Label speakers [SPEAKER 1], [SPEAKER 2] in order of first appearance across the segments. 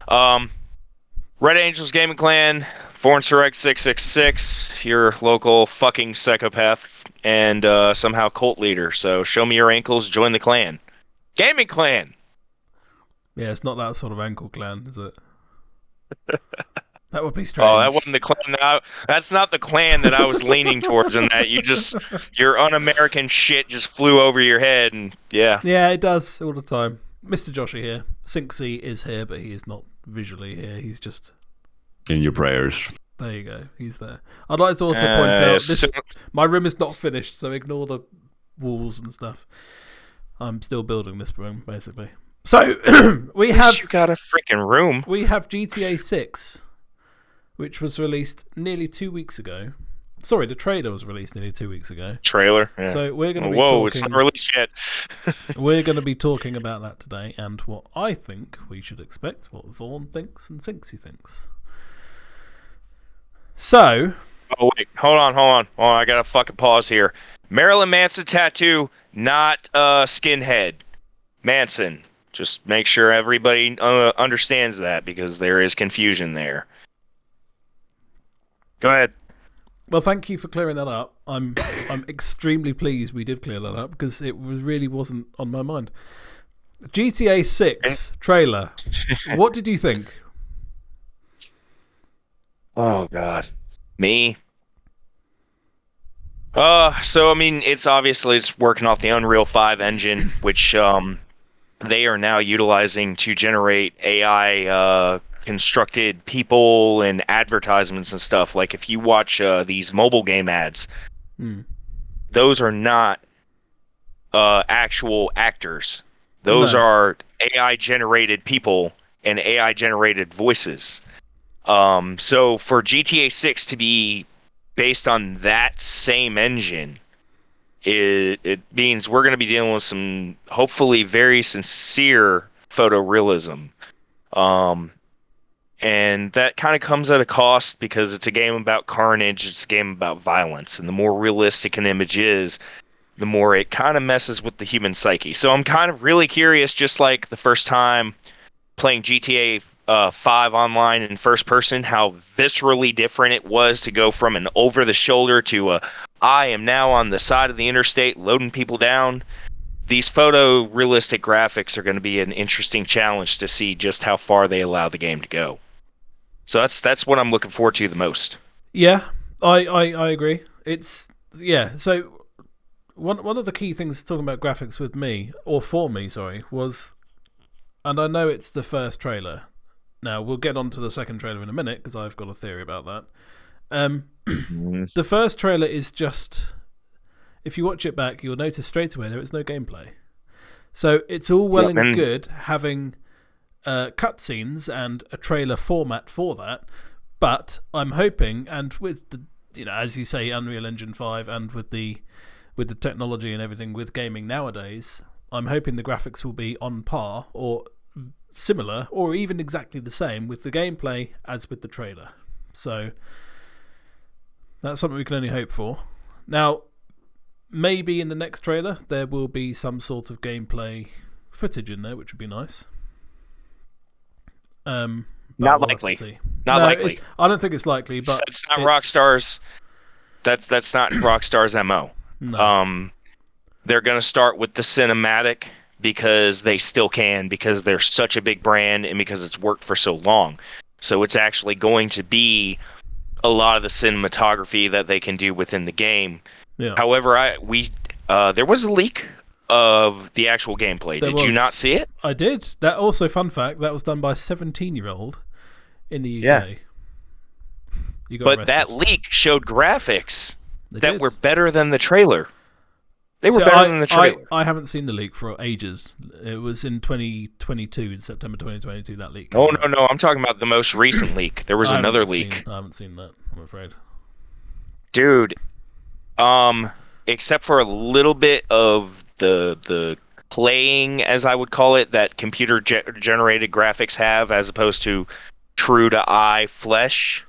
[SPEAKER 1] Um, Red Angels Gaming Clan, Foreign Surrect 666, your local fucking psychopath, and somehow cult leader. So show me your ankles, join the clan. Gaming Clan!
[SPEAKER 2] Yeah, it's not that sort of ankle clan, is it? That would be
[SPEAKER 1] Oh, that wasn't
[SPEAKER 2] strange.
[SPEAKER 1] the clan that's not the clan that I was leaning towards, and that your un-American shit just flew over your head, and yeah.
[SPEAKER 2] Yeah, it does all the time. Mr. Joshey here. Synxc is here, but he is not visually here. He's just
[SPEAKER 3] In your prayers.
[SPEAKER 2] there. You go. He's there. I'd like to also point out
[SPEAKER 1] So,
[SPEAKER 2] my room is not finished, so ignore the walls and stuff. I'm still building this room basically. So we have
[SPEAKER 1] you got a freaking room.
[SPEAKER 2] we have GTA 6, which was released nearly 2 weeks ago. Sorry, the trailer was released nearly 2 weeks ago.
[SPEAKER 1] Trailer. Yeah.
[SPEAKER 2] So we're going to be
[SPEAKER 1] Whoa,
[SPEAKER 2] talking.
[SPEAKER 1] it's not released yet.
[SPEAKER 2] We're going to be talking about that today and what I think we should expect, what Vaughn thinks and Synxc thinks. So.
[SPEAKER 1] Oh, wait. Hold on. I got to fucking pause here. Marilyn Manson tattoo, not skinhead. Manson. Just make sure everybody understands that, because there is confusion there. Go ahead.
[SPEAKER 2] Well, thank you for clearing that up. I'm extremely pleased we did clear that up, because it really wasn't on my mind. GTA 6 trailer. What did you think?
[SPEAKER 1] Oh, God. Me? So I mean, it's working off the Unreal 5 engine, which they are now utilizing to generate AI constructed people and advertisements and stuff. Like if you watch these mobile game ads, those are not actual actors. Those are AI generated people and AI generated voices. So for GTA 6 to be based on that same engine, it means we're going to be dealing with some hopefully very sincere photorealism. And that kind of comes at a cost, because it's a game about carnage, it's a game about violence, and the more realistic an image is, the more it kind of messes with the human psyche. So I'm kind of really curious, just like the first time playing GTA 5 online in first person, how viscerally different it was to go from an over the shoulder to I am now on the side of the interstate loading people down. These photorealistic graphics are going to be an interesting challenge to see just how far they allow the game to go. So that's what I'm looking forward to the most.
[SPEAKER 2] Yeah, I agree. So one of the key things talking about graphics with me, or for me, sorry, was, and I know it's the first trailer. Now, we'll get on to the second trailer in a minute, because I've got a theory about that. The first trailer is just, if you watch it back, you'll notice straight away there is no gameplay. So it's all well and good having cutscenes and a trailer format for that, but I'm hoping, and with the, as you say, Unreal Engine 5, and with the technology and everything with gaming nowadays, I'm hoping the graphics will be on par or similar, or even exactly the same with the gameplay as with the trailer. So that's something we can only hope for. Now, maybe in the next trailer there will be some sort of gameplay footage in there, which would be nice.
[SPEAKER 1] Not likely. Not likely.
[SPEAKER 2] I don't think it's likely, but
[SPEAKER 1] that's not Rockstar's. That's not Rockstar's MO.
[SPEAKER 2] No.
[SPEAKER 1] They're going to start with the cinematic, because they still can, because they're such a big brand and because it's worked for so long. So it's actually going to be a lot of the cinematography that they can do within the game.
[SPEAKER 2] Yeah.
[SPEAKER 1] However, there was a leak of the actual gameplay. Did you not see it?
[SPEAKER 2] I did. That also, fun fact, that was done by a 17-year-old in the UK.
[SPEAKER 1] Yeah. But that leak showed graphics that were better than the trailer. They were better than the trailer.
[SPEAKER 2] I haven't seen the leak for ages. It was in 2022, in September 2022, that leak.
[SPEAKER 1] Oh, no. I'm talking about the most recent leak. There was another leak.
[SPEAKER 2] I haven't seen that, I'm afraid.
[SPEAKER 1] Dude, except for a little bit of the playing, as I would call it, that computer generated graphics have, as opposed to true to eye flesh,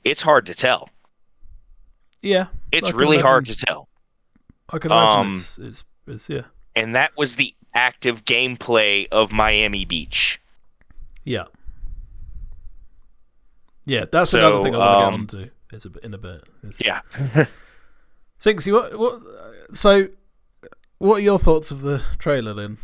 [SPEAKER 1] it's hard to tell.
[SPEAKER 2] Yeah.
[SPEAKER 1] It's really hard to tell.
[SPEAKER 2] I can imagine it's yeah.
[SPEAKER 1] And that was the active gameplay of Miami Beach.
[SPEAKER 2] Yeah. Yeah, that's another
[SPEAKER 1] So
[SPEAKER 2] thing I want to get onto. Is in a bit.
[SPEAKER 1] yeah.
[SPEAKER 2] Synxc, what? So, what are your thoughts of the trailer then?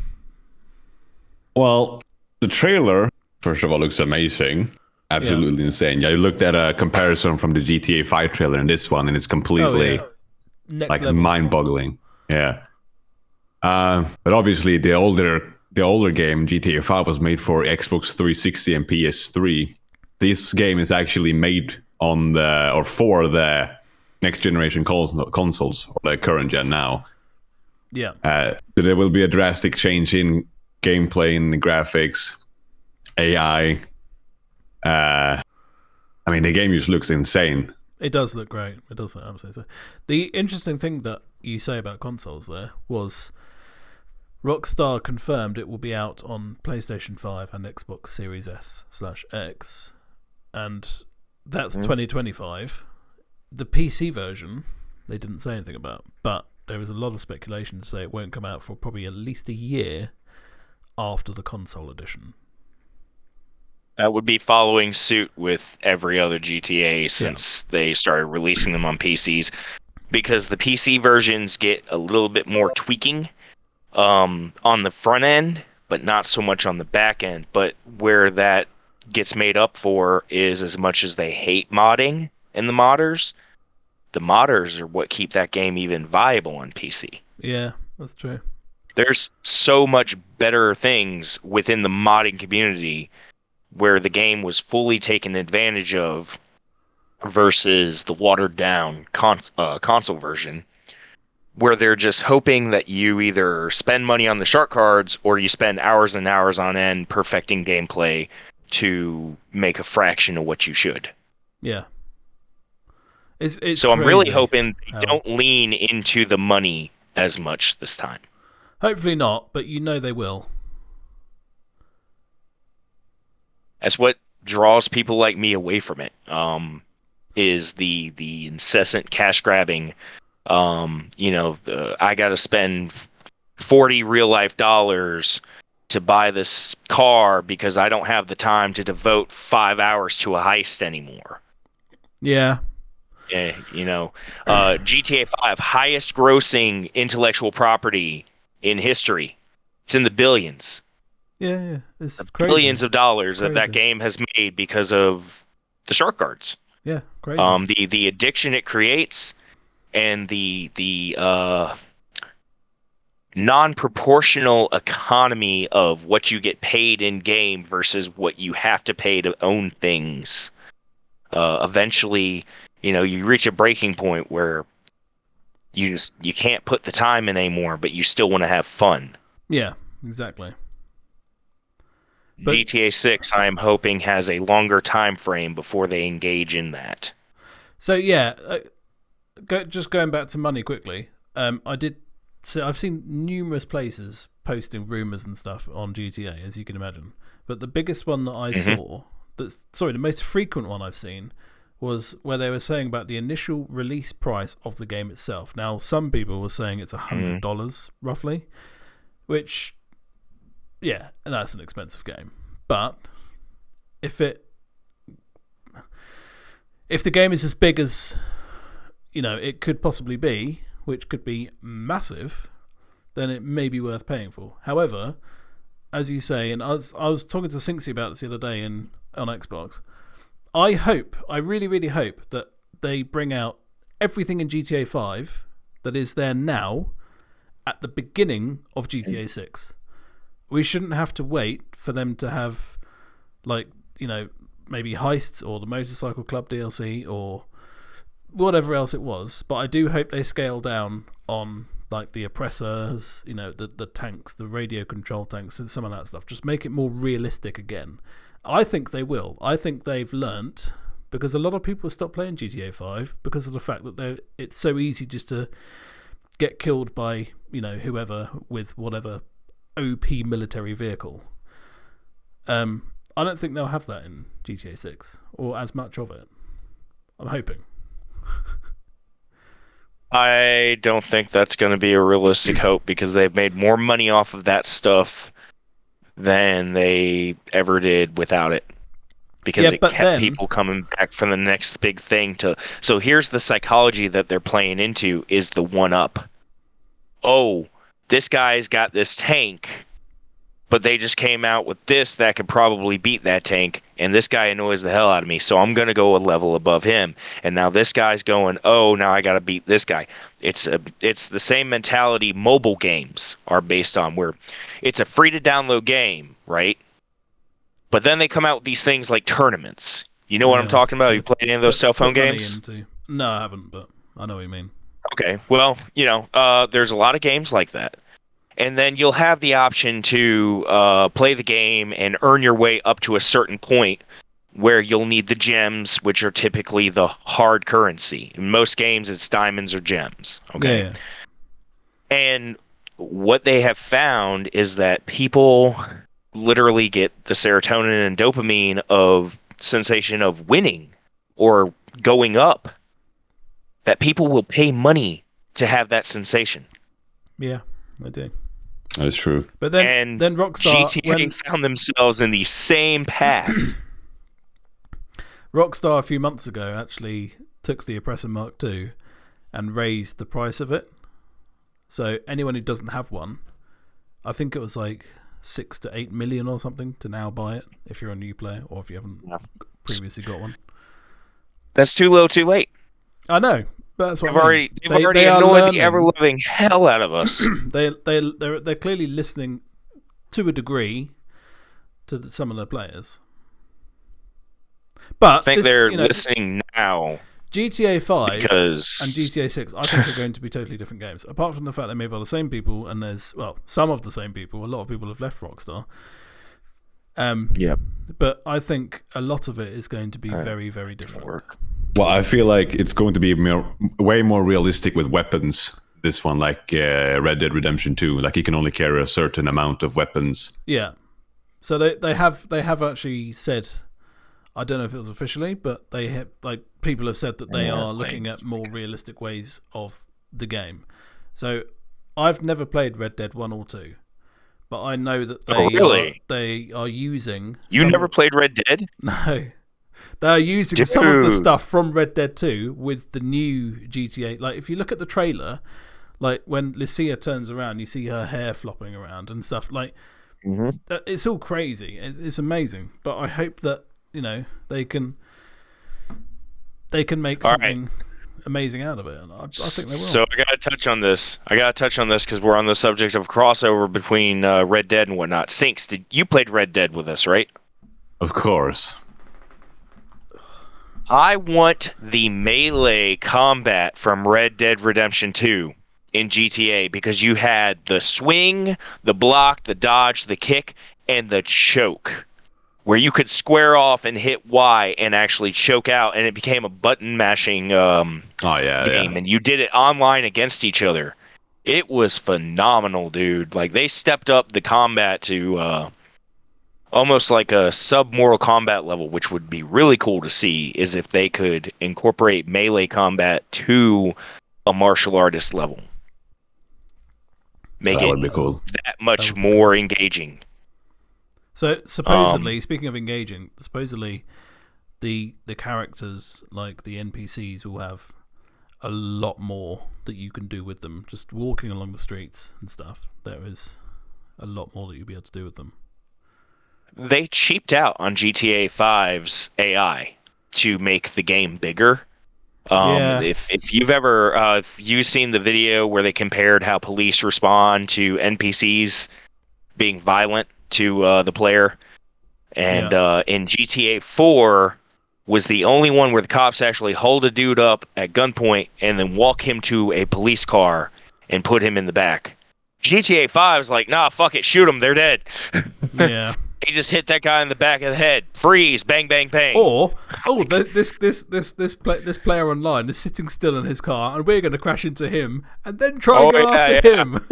[SPEAKER 3] Well, the trailer, first of all, looks amazing. Absolutely insane. Yeah, I looked at a comparison from the GTA 5 trailer and this one, and it's completely
[SPEAKER 2] Next
[SPEAKER 3] it's
[SPEAKER 2] level.
[SPEAKER 3] mind-boggling. Yeah. But obviously, the older game GTA 5 was made for Xbox 360 and PS3. This game is actually made on for the next generation consoles, or the current gen now.
[SPEAKER 2] Yeah.
[SPEAKER 3] So there will be a drastic change in gameplay, in the graphics, AI. I mean, the game just looks insane.
[SPEAKER 2] It does look great. It does look absolutely. The interesting thing that you say about consoles there was Rockstar confirmed it will be out on PlayStation 5 and Xbox Series S/X, and that's 2025. The PC version, they didn't say anything about, but there is a lot of speculation to say it won't come out for probably at least a year after the console edition.
[SPEAKER 1] That would be following suit with every other GTA since they started releasing them on PCs, because the PC versions get a little bit more tweaking on the front end, but not so much on the back end. But where that gets made up for is, as much as they hate modding and the modders are what keep that game even viable on PC.
[SPEAKER 2] Yeah, that's true.
[SPEAKER 1] There's so much better things within the modding community where the game was fully taken advantage of versus the watered down console version, where they're just hoping that you either spend money on the shark cards or you spend hours and hours on end perfecting gameplay to make a fraction of what you should.
[SPEAKER 2] Yeah. It's
[SPEAKER 1] so I'm really
[SPEAKER 2] crazy
[SPEAKER 1] hoping they don't lean into the money as much this time.
[SPEAKER 2] Hopefully not, but you know they will.
[SPEAKER 1] That's what draws people like me away from it. Is the incessant cash grabbing. I got to spend 40 real life dollars to buy this car because I don't have the time to devote 5 hours to a heist anymore.
[SPEAKER 2] Yeah.
[SPEAKER 1] GTA 5, highest grossing intellectual property in history. It's in the billions.
[SPEAKER 2] Yeah. It's crazy.
[SPEAKER 1] Billions of dollars that game has made because of the shark cards.
[SPEAKER 2] Yeah, crazy.
[SPEAKER 1] The addiction it creates and the non-proportional economy of what you get paid in game versus what you have to pay to own things. Eventually, you reach a breaking point where you can't put the time in anymore, but you still want to have fun.
[SPEAKER 2] Yeah, exactly.
[SPEAKER 1] But GTA 6, I am hoping, has a longer time frame before they engage in that.
[SPEAKER 2] So yeah, just going back to money quickly. I've seen numerous places posting rumors and stuff on GTA, as you can imagine. But the biggest one that I saw, the most frequent one I've seen, was where they were saying about the initial release price of the game itself. Now, some people were saying it's $100 roughly, which, yeah, and that's an expensive game. But if the game is as big as it could possibly be, which could be massive, then it may be worth paying for. However, as you say, and I was talking to Synxc about this the other day on Xbox, I really, really hope that they bring out everything in GTA 5 that is there now at the beginning of GTA 6. We shouldn't have to wait for them to have, maybe heists or the Motorcycle Club DLC or whatever else it was. But I do hope they scale down on the oppressors, the tanks, the radio control tanks, and some of that stuff. Just make it more realistic again. I think they will. I think they've learnt, because a lot of people stop playing GTA 5 because of the fact that it's so easy just to get killed by whoever with whatever OP military vehicle. I don't think they'll have that in GTA 6 or as much of it. I'm hoping.
[SPEAKER 1] I don't think that's going to be a realistic hope, because they've made more money off of that stuff than they ever did without it. because it
[SPEAKER 2] but
[SPEAKER 1] kept
[SPEAKER 2] then
[SPEAKER 1] people coming back for the next big thing to. So here's the psychology that they're playing into is the one up. Oh, this guy's got this tank, but they just came out with this that could probably beat that tank, and this guy annoys the hell out of me, so I'm going to go a level above him. And now this guy's going, oh, now I got to beat this guy. It's the same mentality mobile games are based on, where it's a free to download game, right? But then they come out with these things like tournaments. You know what I'm talking about? Have you played any of those cell phone games?
[SPEAKER 2] No, I haven't, but I know what you mean.
[SPEAKER 1] Okay, well, there's a lot of games like that. And then you'll have the option to play the game and earn your way up to a certain point where you'll need the gems, which are typically the hard currency. In most games, it's diamonds or gems. Okay.
[SPEAKER 2] Yeah.
[SPEAKER 1] And what they have found is that people literally get the serotonin and dopamine of sensation of winning or going up, that people will pay money to have that sensation.
[SPEAKER 2] Yeah, I do.
[SPEAKER 3] That is true.
[SPEAKER 2] But then Rockstar
[SPEAKER 1] GTA found themselves in the same path.
[SPEAKER 2] Rockstar a few months ago actually took the Oppressor Mark II and raised the price of it. So anyone who doesn't have one, I think it was like 6 to 8 million or something to now buy it if you're a new player or if you haven't previously got one.
[SPEAKER 1] That's too little, too late.
[SPEAKER 2] I know, but that's what
[SPEAKER 1] they've already annoyed the ever-loving hell out of us.
[SPEAKER 2] They're clearly listening to a degree to some of their players. But
[SPEAKER 1] I think they're listening now.
[SPEAKER 2] GTA 5 and
[SPEAKER 1] because
[SPEAKER 2] GTA 6, I think, are going to be totally different games. Apart from the fact they're made by the same people, and there's, well, some of the same people. A lot of people have left Rockstar.
[SPEAKER 1] Yep.
[SPEAKER 2] But I think a lot of it is going to be very, very different.
[SPEAKER 3] Well, I feel like it's going to be way more realistic with weapons. This one, like Red Dead Redemption 2, like you can only carry a certain amount of weapons.
[SPEAKER 2] Yeah. So they have actually said, I don't know if it was officially, but they have, like, people have said that they are looking at more realistic ways of the game. So I've never played Red Dead 1 or 2, but I know that they are using.
[SPEAKER 1] You never played Red Dead?
[SPEAKER 2] No. They are using some of the stuff from Red Dead 2 with the new GTA. Like, if you look at the trailer, like when Lucia turns around, you see her hair flopping around and stuff. Like, it's all crazy. It's amazing. But I hope that, they can make something amazing out of it. And I think they will.
[SPEAKER 1] So I got to touch on this. Because we're on the subject of crossover between Red Dead and whatnot. Synxc, you played Red Dead with us, right?
[SPEAKER 3] Of course.
[SPEAKER 1] I want the melee combat from Red Dead Redemption 2 in GTA, because you had the swing, the block, the dodge, the kick, and the choke, where you could square off and hit Y and actually choke out, and it became a button mashing game, and you did it online against each other. It was phenomenal, dude. Like, they stepped up the combat to almost like a sub-Mortal Kombat level, which would be really cool to see, is if they could incorporate melee combat to a martial artist level. Make
[SPEAKER 3] that would be cool.
[SPEAKER 1] That much more engaging.
[SPEAKER 2] So supposedly, speaking of engaging, supposedly the characters, like the NPCs, will have a lot more that you can do with them. Just walking along the streets and stuff, there is a lot more that you'll be able to do with them.
[SPEAKER 1] They cheaped out on GTA 5's AI to make the game bigger. If you've ever if you've seen the video where they compared how police respond to NPCs being violent to the player, and in GTA 4 was the only one where the cops actually hold a dude up at gunpoint and then walk him to a police car and put him in the back. GTA 5 is like, nah, fuck it, shoot them, they're dead.
[SPEAKER 2] Yeah.
[SPEAKER 1] He just hit that guy in the back of the head. Freeze! Bang! Bang! Bang!
[SPEAKER 2] Or, this player online is sitting still in his car, and we're going to crash into him, and then try and go after him.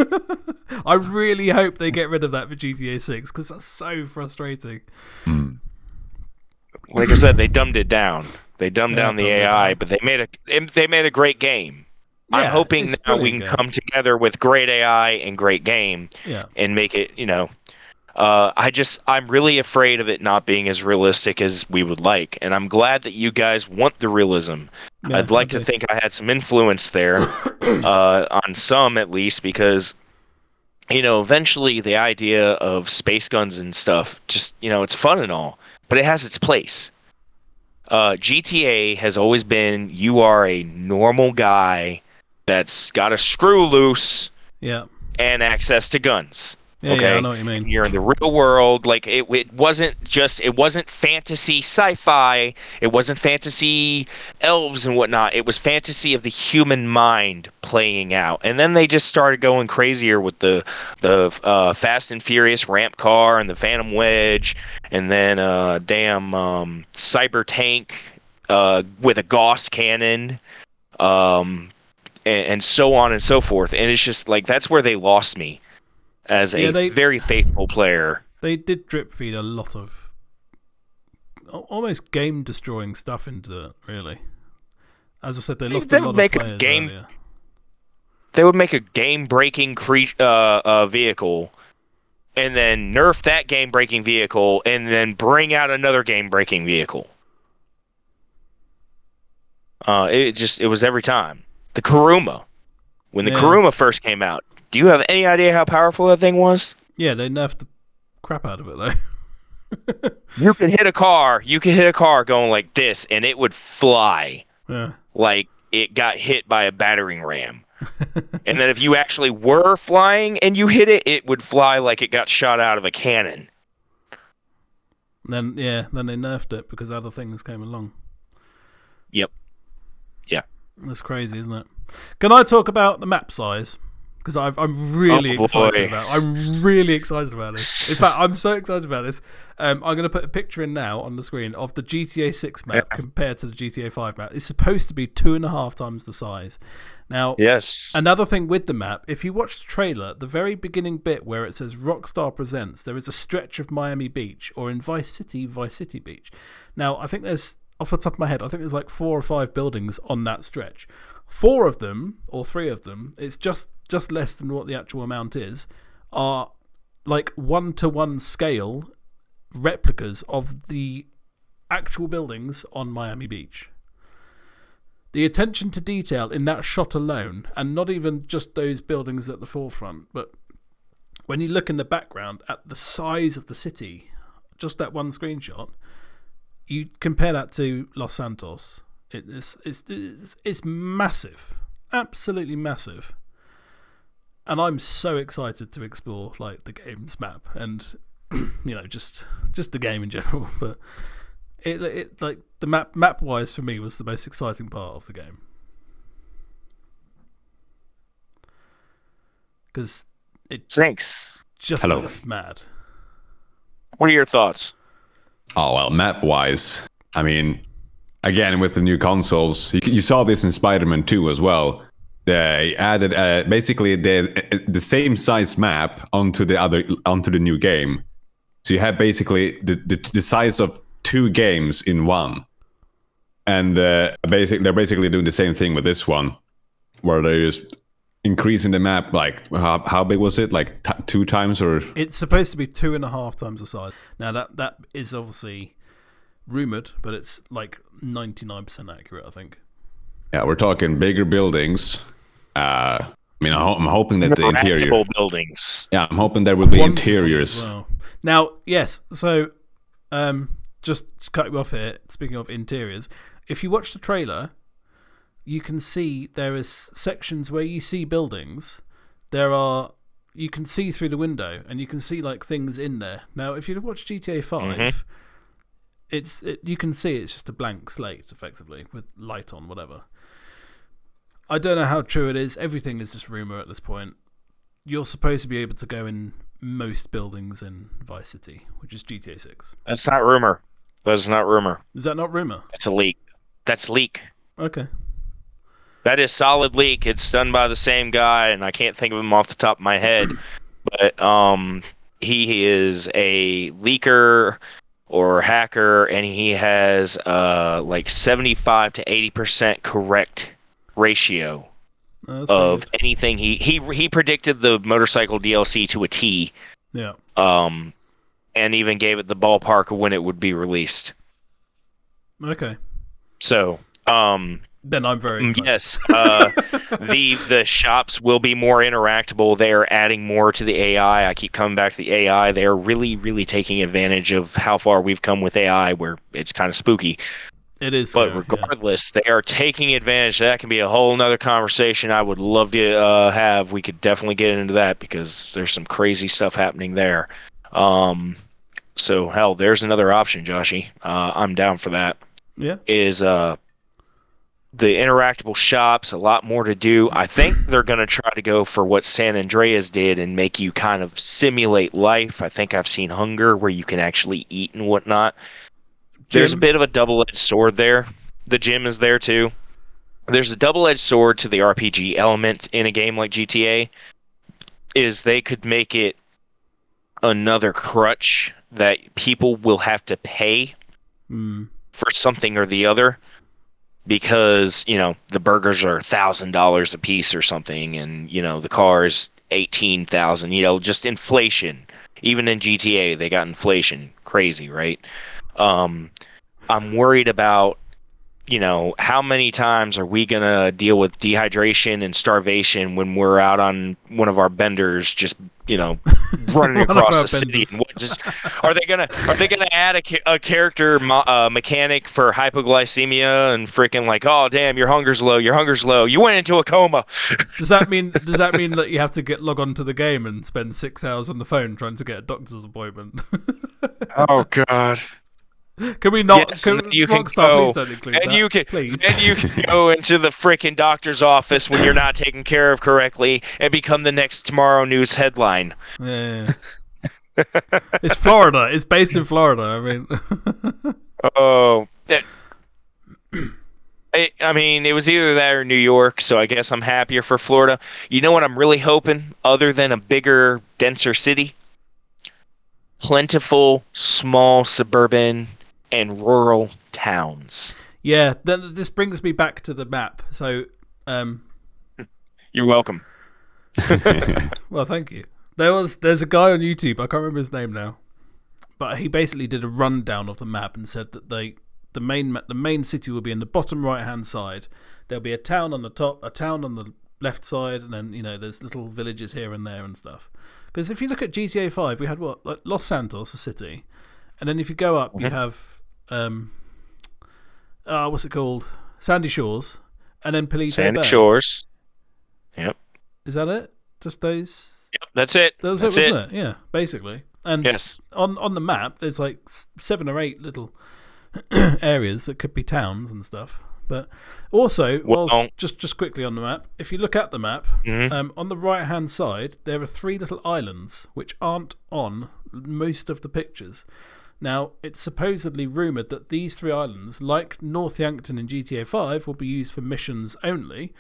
[SPEAKER 2] I really hope they get rid of that for GTA 6, because that's so frustrating.
[SPEAKER 1] Like I said, they dumbed it down. They dumbed down the AI, but they made a great game.
[SPEAKER 2] Yeah,
[SPEAKER 1] I'm hoping now we can come together with great AI and great game, and make it, I'm really afraid of it not being as realistic as we would like, and I'm glad that you guys want the realism.
[SPEAKER 2] Yeah,
[SPEAKER 1] I'd
[SPEAKER 2] I
[SPEAKER 1] like to
[SPEAKER 2] do.
[SPEAKER 1] think I had some influence there, on some at least, because eventually the idea of space guns and stuff, just it's fun and all, but it has its place. GTA has always been you are a normal guy that's got a screw loose
[SPEAKER 2] Yeah.
[SPEAKER 1] and access to guns.
[SPEAKER 2] Yeah, I
[SPEAKER 1] Okay,
[SPEAKER 2] know what you mean.
[SPEAKER 1] and you're in the real world. Like it wasn't fantasy sci-fi. It wasn't fantasy elves and whatnot. It was fantasy of the human mind playing out. And then they just started going crazier with the Fast and Furious ramp car and the Phantom Wedge, and then damn cyber tank with a Gauss cannon. Um, and so on and so forth. And it's just like that's where they lost me as
[SPEAKER 2] Yeah,
[SPEAKER 1] a very faithful player.
[SPEAKER 2] they did drip feed a lot of almost game destroying stuff into it, really. As I said, they lost a
[SPEAKER 1] They would
[SPEAKER 2] lot of
[SPEAKER 1] make a
[SPEAKER 2] players
[SPEAKER 1] game.
[SPEAKER 2] earlier.
[SPEAKER 1] They would make a game-breaking vehicle, and then nerf that game-breaking vehicle, and then bring out another game-breaking vehicle. It was every time. The Kuruma, when the
[SPEAKER 2] Yeah.
[SPEAKER 1] Kuruma first came out, do you have any idea how powerful that thing was?
[SPEAKER 2] Yeah, they nerfed the crap out of it, though.
[SPEAKER 1] You could hit a car going like this, and it would fly
[SPEAKER 2] Yeah.
[SPEAKER 1] like it got hit by a battering ram. And then if you actually were flying and you hit it, it would fly like it got shot out of a cannon.
[SPEAKER 2] Then they nerfed it because other things came along.
[SPEAKER 1] Yep. Yeah.
[SPEAKER 2] That's crazy, isn't it? Can I talk about the map size? Because I'm really excited about. I'm really excited about this. In fact, I'm so excited about this. I'm going to put a picture in now on the screen of the GTA 6 map compared to the GTA 5 map. It's supposed to be 2.5 times the size. Now,
[SPEAKER 1] Yes.
[SPEAKER 2] another thing with the map, if you watch the trailer, the very beginning bit where it says Rockstar Presents, there is a stretch of Miami Beach, or in Vice City Beach. Now, I think there's, off the top of my head, I think there's like 4 or 5 buildings on that stretch. 4 of them, or 3 of them, it's just less than what the actual amount is, are like 1-to-1 scale replicas of the actual buildings on Miami Beach. The attention to detail in that shot alone, and not even just those buildings at the forefront, but when you look in the background at the size of the city, just that one screenshot, you compare that to Los Santos. It's massive, absolutely massive, and I'm so excited to explore like the game's map and just the game in general. But it like the map wise for me was the most exciting part of the game because it
[SPEAKER 1] Thanks.
[SPEAKER 2] just
[SPEAKER 3] Hello.
[SPEAKER 2] looks mad.
[SPEAKER 1] What are your thoughts?
[SPEAKER 3] Oh, well, map-wise, I mean, again, with the new consoles, you saw this in Spider-Man 2 as well. They added basically the same size map onto the new game. So you have basically the size of 2 games in one. And they're basically doing the same thing with this one, where they're just increasing the map. Like how big was it? Like 2 times, or
[SPEAKER 2] It's supposed to be 2.5 times the size. Now that is obviously rumored, but it's like 99% accurate, I think.
[SPEAKER 3] yeah, we're talking bigger buildings. I mean, I'm hoping that the interior.
[SPEAKER 1] Interactable buildings.
[SPEAKER 3] Yeah, I'm hoping there will be
[SPEAKER 2] Quantity
[SPEAKER 3] interiors.
[SPEAKER 2] as well. Now, yes. So, just to cut you off here. Speaking of interiors, if you watch the trailer, you can see there is sections where you see buildings. You can see through the window, and you can see like things in there. Now, if you watch GTA 5, you can see it's just a blank slate, effectively, with light on, whatever. I don't know how true it is. Everything is just rumor at this point. You're supposed to be able to go in most buildings in Vice City, which is GTA 6.
[SPEAKER 1] That's not rumor. That's not rumor.
[SPEAKER 2] Is that not rumor?
[SPEAKER 1] That's a leak. That's leak.
[SPEAKER 2] Okay.
[SPEAKER 1] That is solid leak. It's done by the same guy, and I can't think of him off the top of my head. But he is a leaker or hacker, and he has like 75 to 80% correct ratio
[SPEAKER 2] That's
[SPEAKER 1] of
[SPEAKER 2] pretty
[SPEAKER 1] anything. He predicted the motorcycle DLC to a T.
[SPEAKER 2] good. Yeah.
[SPEAKER 1] and even gave it the ballpark of when it would be released.
[SPEAKER 2] Okay.
[SPEAKER 1] So,
[SPEAKER 2] then I'm very excited.
[SPEAKER 1] yes, the shops will be more interactable. They are adding more to the AI. I keep coming back to the AI. They are really, really taking advantage of how far we've come with AI, where it's kind of spooky.
[SPEAKER 2] It is
[SPEAKER 1] But
[SPEAKER 2] scary,
[SPEAKER 1] regardless, they are taking advantage. That can be a whole nother conversation I would love to have. We could definitely get into that because there's some crazy stuff happening there. So, hell, there's another option, Joshy. I'm down for that.
[SPEAKER 2] Yeah.
[SPEAKER 1] Is the interactable shops, a lot more to do. I think they're going to try to go for what San Andreas did and make you kind of simulate life. I think I've seen Hunger where you can actually eat and whatnot. There's a
[SPEAKER 2] Gym.
[SPEAKER 1] bit of a double-edged sword there. The gym is there too. There's a double-edged sword to the RPG element in a game like GTA, is they could make it another crutch that people will have to pay for something or the other because, the burgers are $1,000 a piece or something, and, the cars 18,000, just inflation. Even in GTA, they got inflation. Crazy, right? I'm worried about, how many times are we going to deal with dehydration and starvation when we're out on one of our benders just, running
[SPEAKER 2] One of
[SPEAKER 1] across
[SPEAKER 2] our
[SPEAKER 1] the city?
[SPEAKER 2] benders.
[SPEAKER 1] And what just are they gonna add a character mechanic for hypoglycemia and freaking like, oh damn, your hunger's low, you went into a coma.
[SPEAKER 2] Does that mean that you have to log on to the game and spend 6 hours on the phone trying to get a doctor's appointment?
[SPEAKER 1] Oh god.
[SPEAKER 2] Can we not?
[SPEAKER 1] Yes, and then you can
[SPEAKER 2] Rockstar,
[SPEAKER 1] go,
[SPEAKER 2] please don't include
[SPEAKER 1] and
[SPEAKER 2] that.
[SPEAKER 1] you can,
[SPEAKER 2] Please.
[SPEAKER 1] then you can go into the freaking doctor's office when you're not taken care of correctly and become the next Tomorrow News headline.
[SPEAKER 2] Yeah. It's Florida. It's based in Florida. I mean.
[SPEAKER 1] Oh, I mean, it was either that or New York, so I guess I'm happier for Florida. You know what I'm really hoping, other than a bigger, denser city? Plentiful, small, suburban, and rural towns.
[SPEAKER 2] Yeah. Then this brings me back to the map. So.
[SPEAKER 1] You're welcome.
[SPEAKER 2] Well, thank you. There's a guy on YouTube. I can't remember his name now, but he basically did a rundown of the map and said that the main city will be in the bottom right hand side. There'll be a town on the top, a town on the left side, and then there's little villages here and there and stuff. Because if you look at GTA 5, we had like Los Santos, a city, and then if you go up, you have what's it called? Sandy Shores, and then Palito
[SPEAKER 1] Sandy
[SPEAKER 2] Bay.
[SPEAKER 1] Shores. Yep.
[SPEAKER 2] Is that it? Just those?
[SPEAKER 1] Yep, that's it.
[SPEAKER 2] That's it, wasn't it? Yeah, basically. And
[SPEAKER 1] yes.
[SPEAKER 2] on the map, there's like 7 or 8 little areas that could be towns and stuff. But also, just quickly on the map, if you look at the map, on the right hand side, there are 3 little islands which aren't on most of the pictures. Now, it's supposedly rumoured that these 3 islands, like North Yankton in GTA 5, will be used for missions only,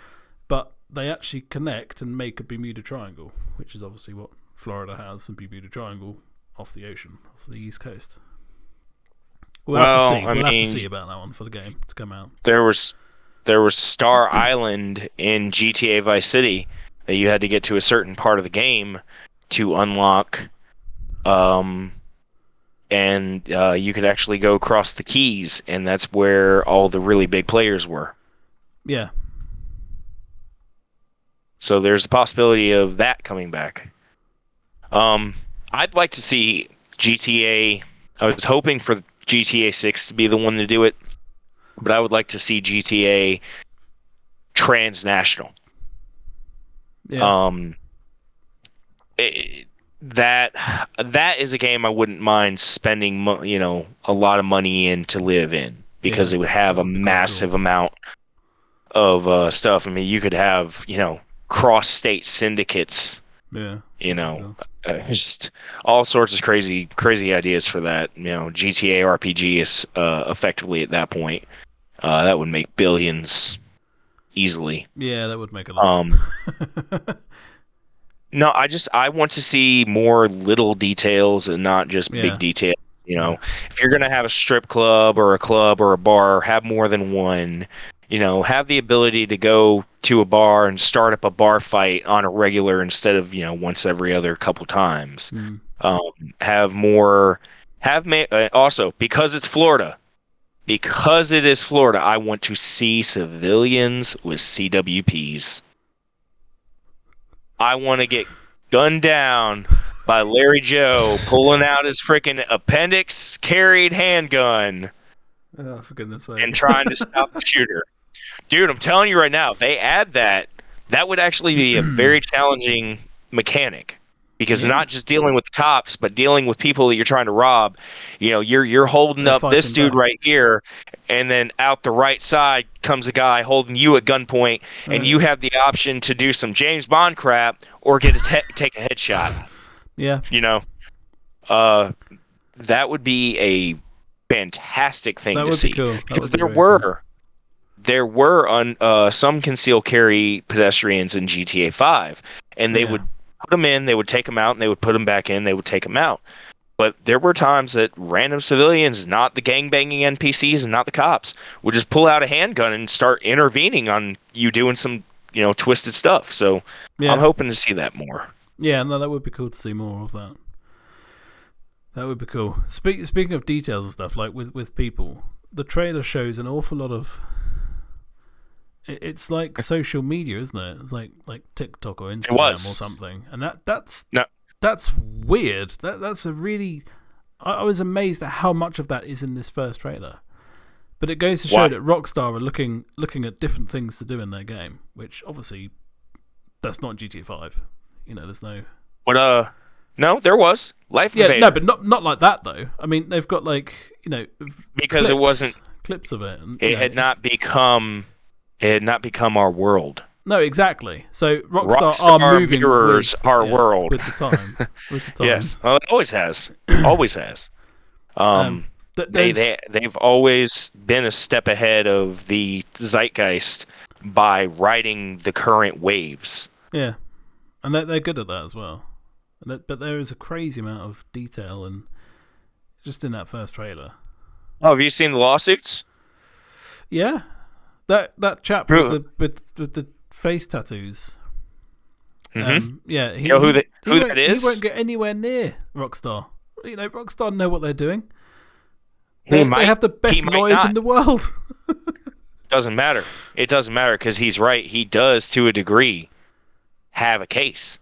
[SPEAKER 2] but they actually connect and make a Bermuda Triangle, which is obviously what Florida has, a Bermuda Triangle off the ocean, off the East Coast. We'll have to see about that one for the game to come out.
[SPEAKER 1] There was Star Island in GTA Vice City that you had to get to a certain part of the game to unlock, and you could actually go across the Keys, and that's where all the really big players were.
[SPEAKER 2] Yeah.
[SPEAKER 1] So there's a possibility of that coming back. I'd like to see GTA. I was hoping for GTA 6 to be the one to do it, but I would like to see GTA transnational.
[SPEAKER 2] Yeah.
[SPEAKER 1] That is a game I wouldn't mind spending a lot of money in to live in, because it would have a massive amount of stuff. I mean, you could have cross-state syndicates.
[SPEAKER 2] Yeah.
[SPEAKER 1] Just all sorts of crazy ideas for that. GTA RPG is effectively at that point. That would make billions easily.
[SPEAKER 2] Yeah, that would make a lot.
[SPEAKER 1] No, I want to see more little details and not just big details. If you're gonna have a strip club or a bar, have more than one. Have the ability to go to a bar and start up a bar fight on a regular instead of once every other couple times. Have more, also because it's Florida. Because it is Florida, I want to see civilians with CWPs. I want to get gunned down by Larry Joe pulling out his freaking appendix carried handgun
[SPEAKER 2] Oh, for goodness
[SPEAKER 1] and
[SPEAKER 2] sake.
[SPEAKER 1] trying to stop the shooter. Dude, I'm telling you right now, they add that, that would actually be a very challenging mechanic. Because
[SPEAKER 2] Yeah.
[SPEAKER 1] not just dealing with the cops, but dealing with people that you're trying to rob. You know, you're holding
[SPEAKER 2] They're
[SPEAKER 1] up this
[SPEAKER 2] fighting
[SPEAKER 1] dude
[SPEAKER 2] back.
[SPEAKER 1] right here, and then out the right side comes a guy holding you at gunpoint, and you have the option to do some James Bond crap or take a headshot.
[SPEAKER 2] Yeah.
[SPEAKER 1] You know, uh, that would be a fantastic thing
[SPEAKER 2] That
[SPEAKER 1] to
[SPEAKER 2] would be
[SPEAKER 1] see
[SPEAKER 2] cool. That
[SPEAKER 1] because
[SPEAKER 2] would be very cool.
[SPEAKER 1] there were some concealed carry pedestrians in GTA 5, and they
[SPEAKER 2] Yeah.
[SPEAKER 1] would put them in, they would take them out, and they would put them back in, they would take them out. But there were times that random civilians, not the gangbanging NPCs and not the cops, would just pull out a handgun and start intervening on you doing some, twisted stuff. So I'm
[SPEAKER 2] Yeah.
[SPEAKER 1] hoping to see that more.
[SPEAKER 2] Yeah, no, that would be cool to see more of that. That would be cool. Speaking of details and stuff, like with people, the trailer shows an awful lot of. It's like social media, isn't it? It's like TikTok or Instagram or something, and that's
[SPEAKER 1] No,
[SPEAKER 2] that's weird. That's a really. I was amazed at how much of that is in this first trailer. But it goes to show that Rockstar are looking at different things to do in their game, which obviously that's not GTA 5. There's no.
[SPEAKER 1] But no, there was Life
[SPEAKER 2] Yeah,
[SPEAKER 1] Invader.
[SPEAKER 2] no, but not like that though. I mean, they've got
[SPEAKER 1] because it wasn't
[SPEAKER 2] clips of it. And,
[SPEAKER 1] it had not become our world.
[SPEAKER 2] No, exactly. So Rockstar are moving
[SPEAKER 1] mirrors our world
[SPEAKER 2] with the time.
[SPEAKER 1] Yes, well, it always has, always has. They've always been a step ahead of the zeitgeist by riding the current waves.
[SPEAKER 2] Yeah, and they're good at that as well. But there is a crazy amount of detail and just in that first trailer.
[SPEAKER 1] Oh, have you seen the lawsuits?
[SPEAKER 2] Yeah, that chap with the face tattoos.
[SPEAKER 1] Mm-hmm.
[SPEAKER 2] Yeah,
[SPEAKER 1] you know who that is?
[SPEAKER 2] He won't get anywhere near Rockstar. Rockstar know what they're doing.
[SPEAKER 1] They
[SPEAKER 2] have the best lawyers in the world.
[SPEAKER 1] Doesn't matter. It doesn't matter because he's right. He does, to a degree, have a case.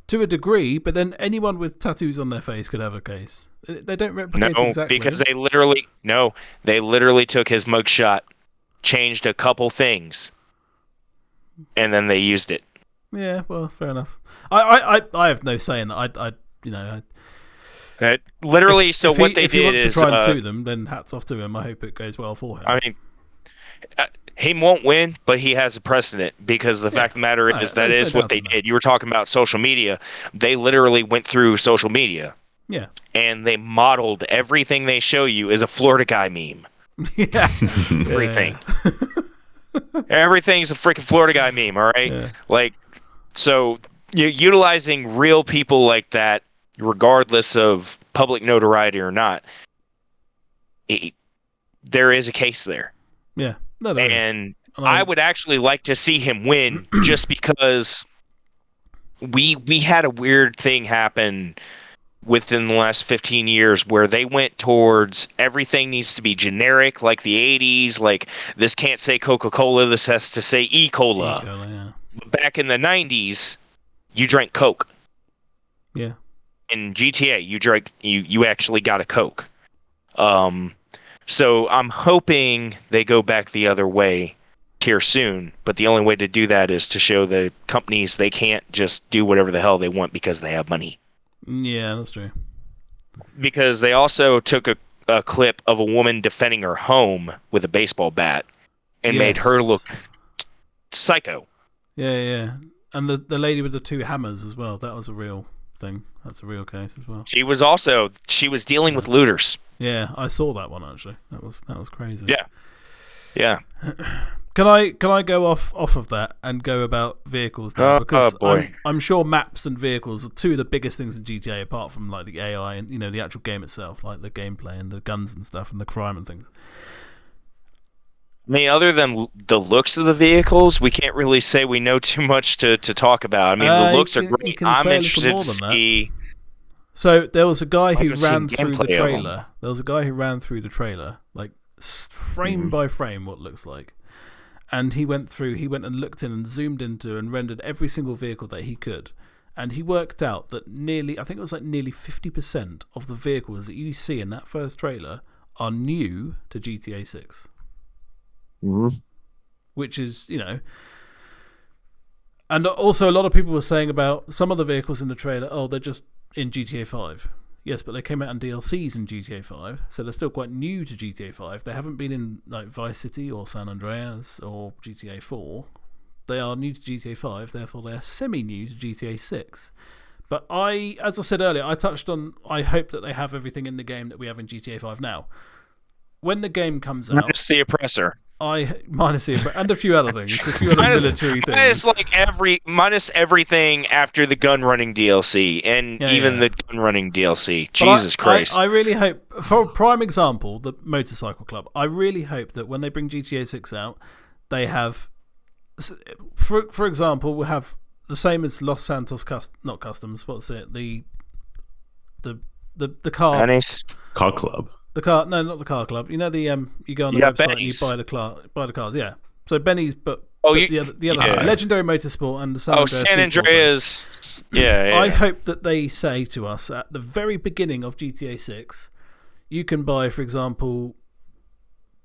[SPEAKER 2] To a degree, but then anyone with tattoos on their face could have a case. They don't replicate exactly.
[SPEAKER 1] Because they literally took his mugshot, changed a couple things, and then they used it.
[SPEAKER 2] Yeah, well, fair enough. I have no say in that.
[SPEAKER 1] Literally, so what they
[SPEAKER 2] if he
[SPEAKER 1] did
[SPEAKER 2] wants
[SPEAKER 1] is
[SPEAKER 2] to try and sue them, then hats off to him. I hope it goes well for him.
[SPEAKER 1] I mean, he won't win, but he has a precedent because the fact of the matter is that is what they did. You were talking about social media. They literally went through social media.
[SPEAKER 2] Yeah.
[SPEAKER 1] And they modeled everything they show you as a Florida guy meme.
[SPEAKER 2] Yeah.
[SPEAKER 1] Everything. Everything's a freaking Florida guy meme, all right? Yeah. So utilizing real people like that, regardless of public notoriety or not, there is a case there.
[SPEAKER 2] Yeah. No,
[SPEAKER 1] and I would actually like to see him win just because we had a weird thing happen within the last 15 years where they went towards everything needs to be generic, like the 80s, like this can't say Coca-Cola, this has to say E-Cola.
[SPEAKER 2] Yeah.
[SPEAKER 1] Back in the 90s, you drank Coke.
[SPEAKER 2] Yeah.
[SPEAKER 1] In GTA, you actually got a Coke. So I'm hoping they go back the other way here soon, but the only way to do that is to show the companies they can't just do whatever the hell they want because they have money.
[SPEAKER 2] Yeah, that's true.
[SPEAKER 1] Because they also took a clip of a woman defending her home with a baseball bat and made her look psycho.
[SPEAKER 2] Yeah. And the lady with the two hammers as well, that was a real thing. That's a real case as well.
[SPEAKER 1] She was dealing with looters.
[SPEAKER 2] Yeah, I saw that one actually. That was crazy.
[SPEAKER 1] Yeah.
[SPEAKER 2] Can I go off of that and go about vehicles now? Because I'm sure maps and vehicles are two of the biggest things in GTA, apart from like the AI and the actual game itself, like the gameplay and the guns and stuff and the crime and things.
[SPEAKER 1] I mean, other than the looks of the vehicles, we can't really say we know too much to talk about. I mean, the looks are great. I'm interested to see.
[SPEAKER 2] So there was a guy who
[SPEAKER 1] haven't seen
[SPEAKER 2] ran through the
[SPEAKER 1] gameplay of 'em.
[SPEAKER 2] trailer. There was a guy who ran through the trailer, like frame by frame, what looks like. And he went and looked in and zoomed into and rendered every single vehicle that he could. And he worked out that nearly 50% of the vehicles that you see in that first trailer are new to GTA 6.
[SPEAKER 1] Mm-hmm.
[SPEAKER 2] Which is, And also a lot of people were saying about some of the vehicles in the trailer, they're just in GTA 5. Yes, but they came out in DLCs in GTA 5, so they're still quite new to GTA 5. They haven't been in like Vice City or San Andreas or GTA 4. They are new to GTA 5, therefore they are semi-new to GTA 6. But as I said earlier, I hope that they have everything in the game that we have in GTA 5 now. When the game comes out...
[SPEAKER 1] Minus the oppressor.
[SPEAKER 2] Minus the and a few other things, a few other military things.
[SPEAKER 1] Minus everything after the gun running DLC and the gun running DLC. Jesus Christ!
[SPEAKER 2] I really hope, for a prime example, the Motorcycle Club. I really hope that when they bring GTA 6 out, they have, for example, we'll have the same as Los Santos not customs. What's it? The car.
[SPEAKER 1] Nice.
[SPEAKER 3] Car club.
[SPEAKER 2] The car, no, not the car club. You know the you go on the website and you buy the cars. Yeah. So Benny's, but the other side, Legendary Motorsport and the
[SPEAKER 1] San Andreas. Yeah.
[SPEAKER 2] I hope that they say to us at the very beginning of GTA 6, you can buy, for example,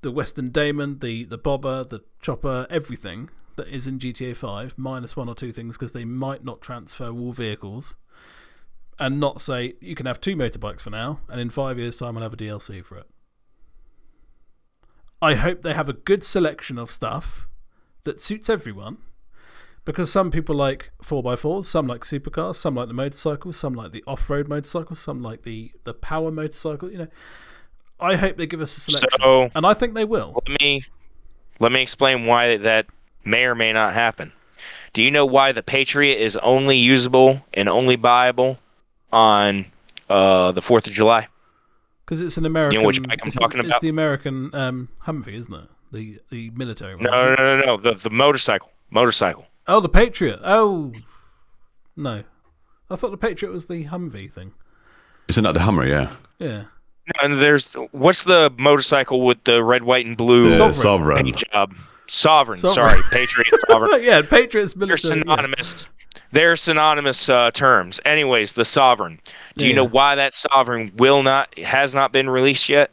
[SPEAKER 2] the Western Daemon, the Bobber, the Chopper, everything that is in GTA 5, minus one or two things because they might not transfer all vehicles. And not say, you can have 2 motorbikes for now, and in 5 years' time I'll have a DLC for it. I hope they have a good selection of stuff that suits everyone, because some people like 4x4s, some like supercars, some like the motorcycles, some like the off-road motorcycles, some like the power motorcycle. I hope they give us a selection, and I think they will.
[SPEAKER 1] Let me explain why that may or may not happen. Do you know why the Patriot is only usable and only buyable on the 4th of July?
[SPEAKER 2] Because it's an American...
[SPEAKER 1] You know which bike I'm talking about?
[SPEAKER 2] It's the American Humvee, isn't it? The military one.
[SPEAKER 1] No. The motorcycle.
[SPEAKER 2] Oh, the Patriot. Oh, no. I thought the Patriot was the Humvee thing.
[SPEAKER 3] Isn't that the Hummer, yeah?
[SPEAKER 2] Yeah.
[SPEAKER 1] And what's the motorcycle with the red, white, and blue
[SPEAKER 3] Sovereign.
[SPEAKER 1] paint job? Sovereign. Sorry, Patriot, Sovereign.
[SPEAKER 2] Yeah, Patriot's military.
[SPEAKER 1] They're synonymous. They're synonymous terms. Anyways, the Sovereign. Do you know why that Sovereign has not been released yet?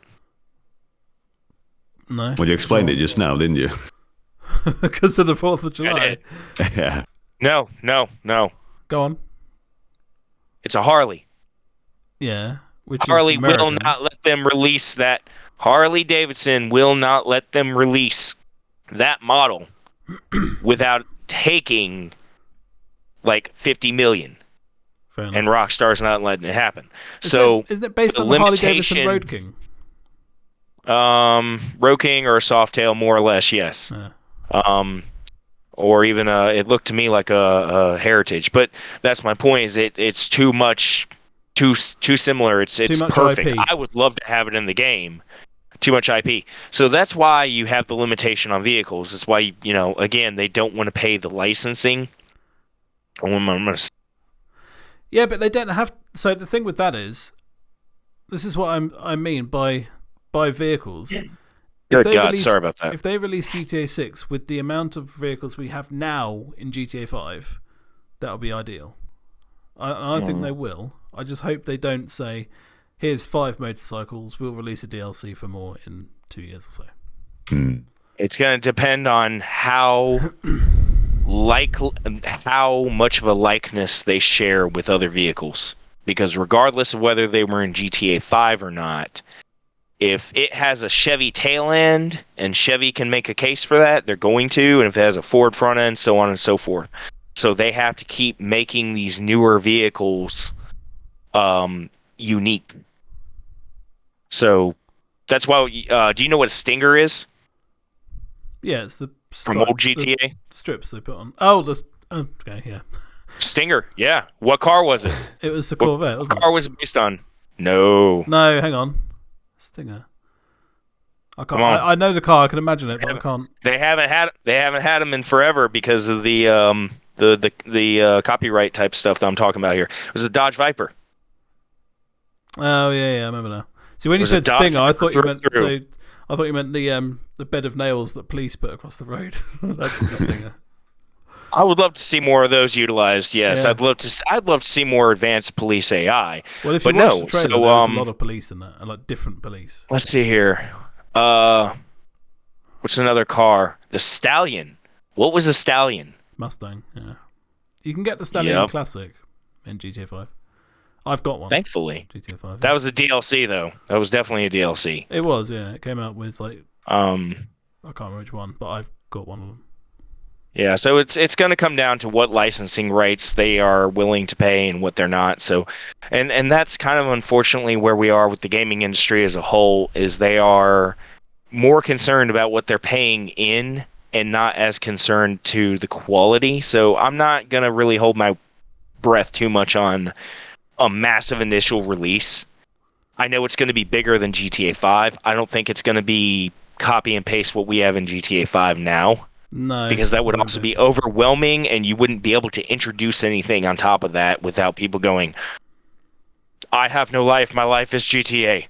[SPEAKER 2] No.
[SPEAKER 3] Well, you explained it just now, didn't you?
[SPEAKER 2] Because of the 4th of July.
[SPEAKER 3] Yeah.
[SPEAKER 1] No.
[SPEAKER 2] Go on.
[SPEAKER 1] It's a Harley.
[SPEAKER 2] Yeah.
[SPEAKER 1] Harley will not let them release that. Harley Davidson will not let them release that model without taking like 50 million.
[SPEAKER 2] Fair enough.
[SPEAKER 1] And Rockstar's not letting it happen.
[SPEAKER 2] Isn't it based on the Harley Davidson Road King?
[SPEAKER 1] Road King or a Softail, more or less, yes.
[SPEAKER 2] Yeah.
[SPEAKER 1] Or even it looked to me like a Heritage. But that's my point. Is it's too much, too similar. It's
[SPEAKER 2] too much
[SPEAKER 1] perfect.
[SPEAKER 2] IP.
[SPEAKER 1] I would love to have it in the game. Too much IP. So that's why you have the limitation on vehicles. That's why again, they don't want to pay the licensing.
[SPEAKER 2] Yeah, but they don't have. So the thing with that is, this is what I mean by vehicles.
[SPEAKER 1] Good God, sorry about that.
[SPEAKER 2] If they release GTA 6 with the amount of vehicles we have now in GTA 5, that'll be ideal. I think they will. I just hope they don't say, here's 5 motorcycles, we'll release a DLC for more in 2 years or so.
[SPEAKER 1] It's going to depend on how much of a likeness they share with other vehicles. Because regardless of whether they were in GTA 5 or not, if it has a Chevy tail end and Chevy can make a case for that, they're going to. And if it has a Ford front end, so on and so forth. So they have to keep making these newer vehicles unique. So that's why. Do you know what a Stinger is?
[SPEAKER 2] Yeah, it's the
[SPEAKER 1] from old GTA
[SPEAKER 2] the strips they put on. Oh, okay, yeah.
[SPEAKER 1] Stinger, yeah. What car was it?
[SPEAKER 2] It was the Corvette.
[SPEAKER 1] What car was it based on? No,
[SPEAKER 2] hang on. Stinger. I can't. I know the car. I can imagine it, but I can't.
[SPEAKER 1] They haven't had them in forever because of the copyright type stuff that I'm talking about here. It was a Dodge Viper.
[SPEAKER 2] Oh yeah, I remember now. See, when you
[SPEAKER 1] There's a
[SPEAKER 2] said stinger, I
[SPEAKER 1] document
[SPEAKER 2] thought you
[SPEAKER 1] through
[SPEAKER 2] meant
[SPEAKER 1] and through.
[SPEAKER 2] I thought you meant the bed of nails that police put across the road. That's the stinger.
[SPEAKER 1] I would love to see more of those utilized. Yes,
[SPEAKER 2] Yeah.
[SPEAKER 1] I'd love to see more advanced police AI.
[SPEAKER 2] Well, if you
[SPEAKER 1] But
[SPEAKER 2] watch the
[SPEAKER 1] no.
[SPEAKER 2] trailer,
[SPEAKER 1] So
[SPEAKER 2] there is a lot of police in that, and like different police.
[SPEAKER 1] let's see here. Uh, what's another car? The Stallion. What was a Stallion?
[SPEAKER 2] Mustang. Yeah. You can get the Stallion
[SPEAKER 1] Yep.
[SPEAKER 2] Classic in GTA 5. I've got one.
[SPEAKER 1] Thankfully,
[SPEAKER 2] GTA 5.
[SPEAKER 1] that
[SPEAKER 2] Yeah.
[SPEAKER 1] was a DLC though. That was definitely a DLC.
[SPEAKER 2] It was. Yeah. It came out with like
[SPEAKER 1] Um,
[SPEAKER 2] I can't remember which one, but I've got one of them.
[SPEAKER 1] yeah. So it's going to come down to what licensing rights they are willing to pay and what they're not. So, and that's kind of unfortunately where we are with the gaming industry as a whole. Is they are more concerned about what they're paying in and not as concerned to the quality. So I'm not going to really hold my breath too much on a massive initial release. I know it's going to be bigger than GTA 5. I don't think it's going to be copy and paste what we have in GTA 5 now,
[SPEAKER 2] No,
[SPEAKER 1] because that would
[SPEAKER 2] won't
[SPEAKER 1] also be overwhelming and you wouldn't be able to introduce anything on top of that without people going, I have no life. My life is GTA.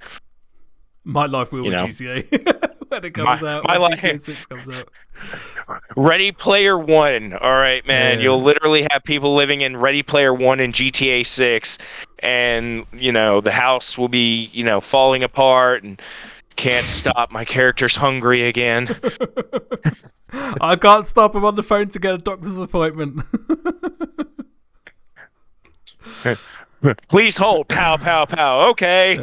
[SPEAKER 2] My life will
[SPEAKER 1] You
[SPEAKER 2] be
[SPEAKER 1] know,
[SPEAKER 2] GTA when it comes out.
[SPEAKER 1] my
[SPEAKER 2] When
[SPEAKER 1] life.
[SPEAKER 2] GTA 6 comes out.
[SPEAKER 1] Ready Player One. All right, man.
[SPEAKER 2] Yeah.
[SPEAKER 1] You'll literally have people living in Ready Player One in GTA 6, and the house will be falling apart and can't stop. My character's hungry again.
[SPEAKER 2] I can't stop him on the phone to get a doctor's appointment.
[SPEAKER 1] Please hold. Pow, pow, pow. Okay.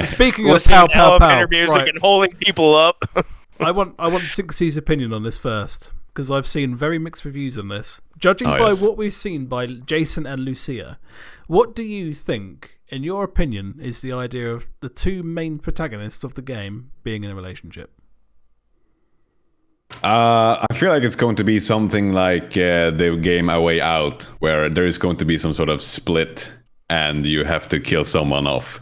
[SPEAKER 2] Speaking of
[SPEAKER 1] Listening
[SPEAKER 2] pow
[SPEAKER 1] to
[SPEAKER 2] pow pow,
[SPEAKER 1] elevator music
[SPEAKER 2] right.
[SPEAKER 1] and holding people up.
[SPEAKER 2] I want Synxc's opinion on this first, because I've seen very mixed reviews on this. Judging
[SPEAKER 3] Oh,
[SPEAKER 2] by
[SPEAKER 3] yes.
[SPEAKER 2] what we've seen by Jason and Lucia, what do you think, in your opinion, is the idea of the two main protagonists of the game being in a relationship?
[SPEAKER 3] I feel like it's going to be something like the game A Way Out, where there is going to be some sort of split, and you have to kill someone off.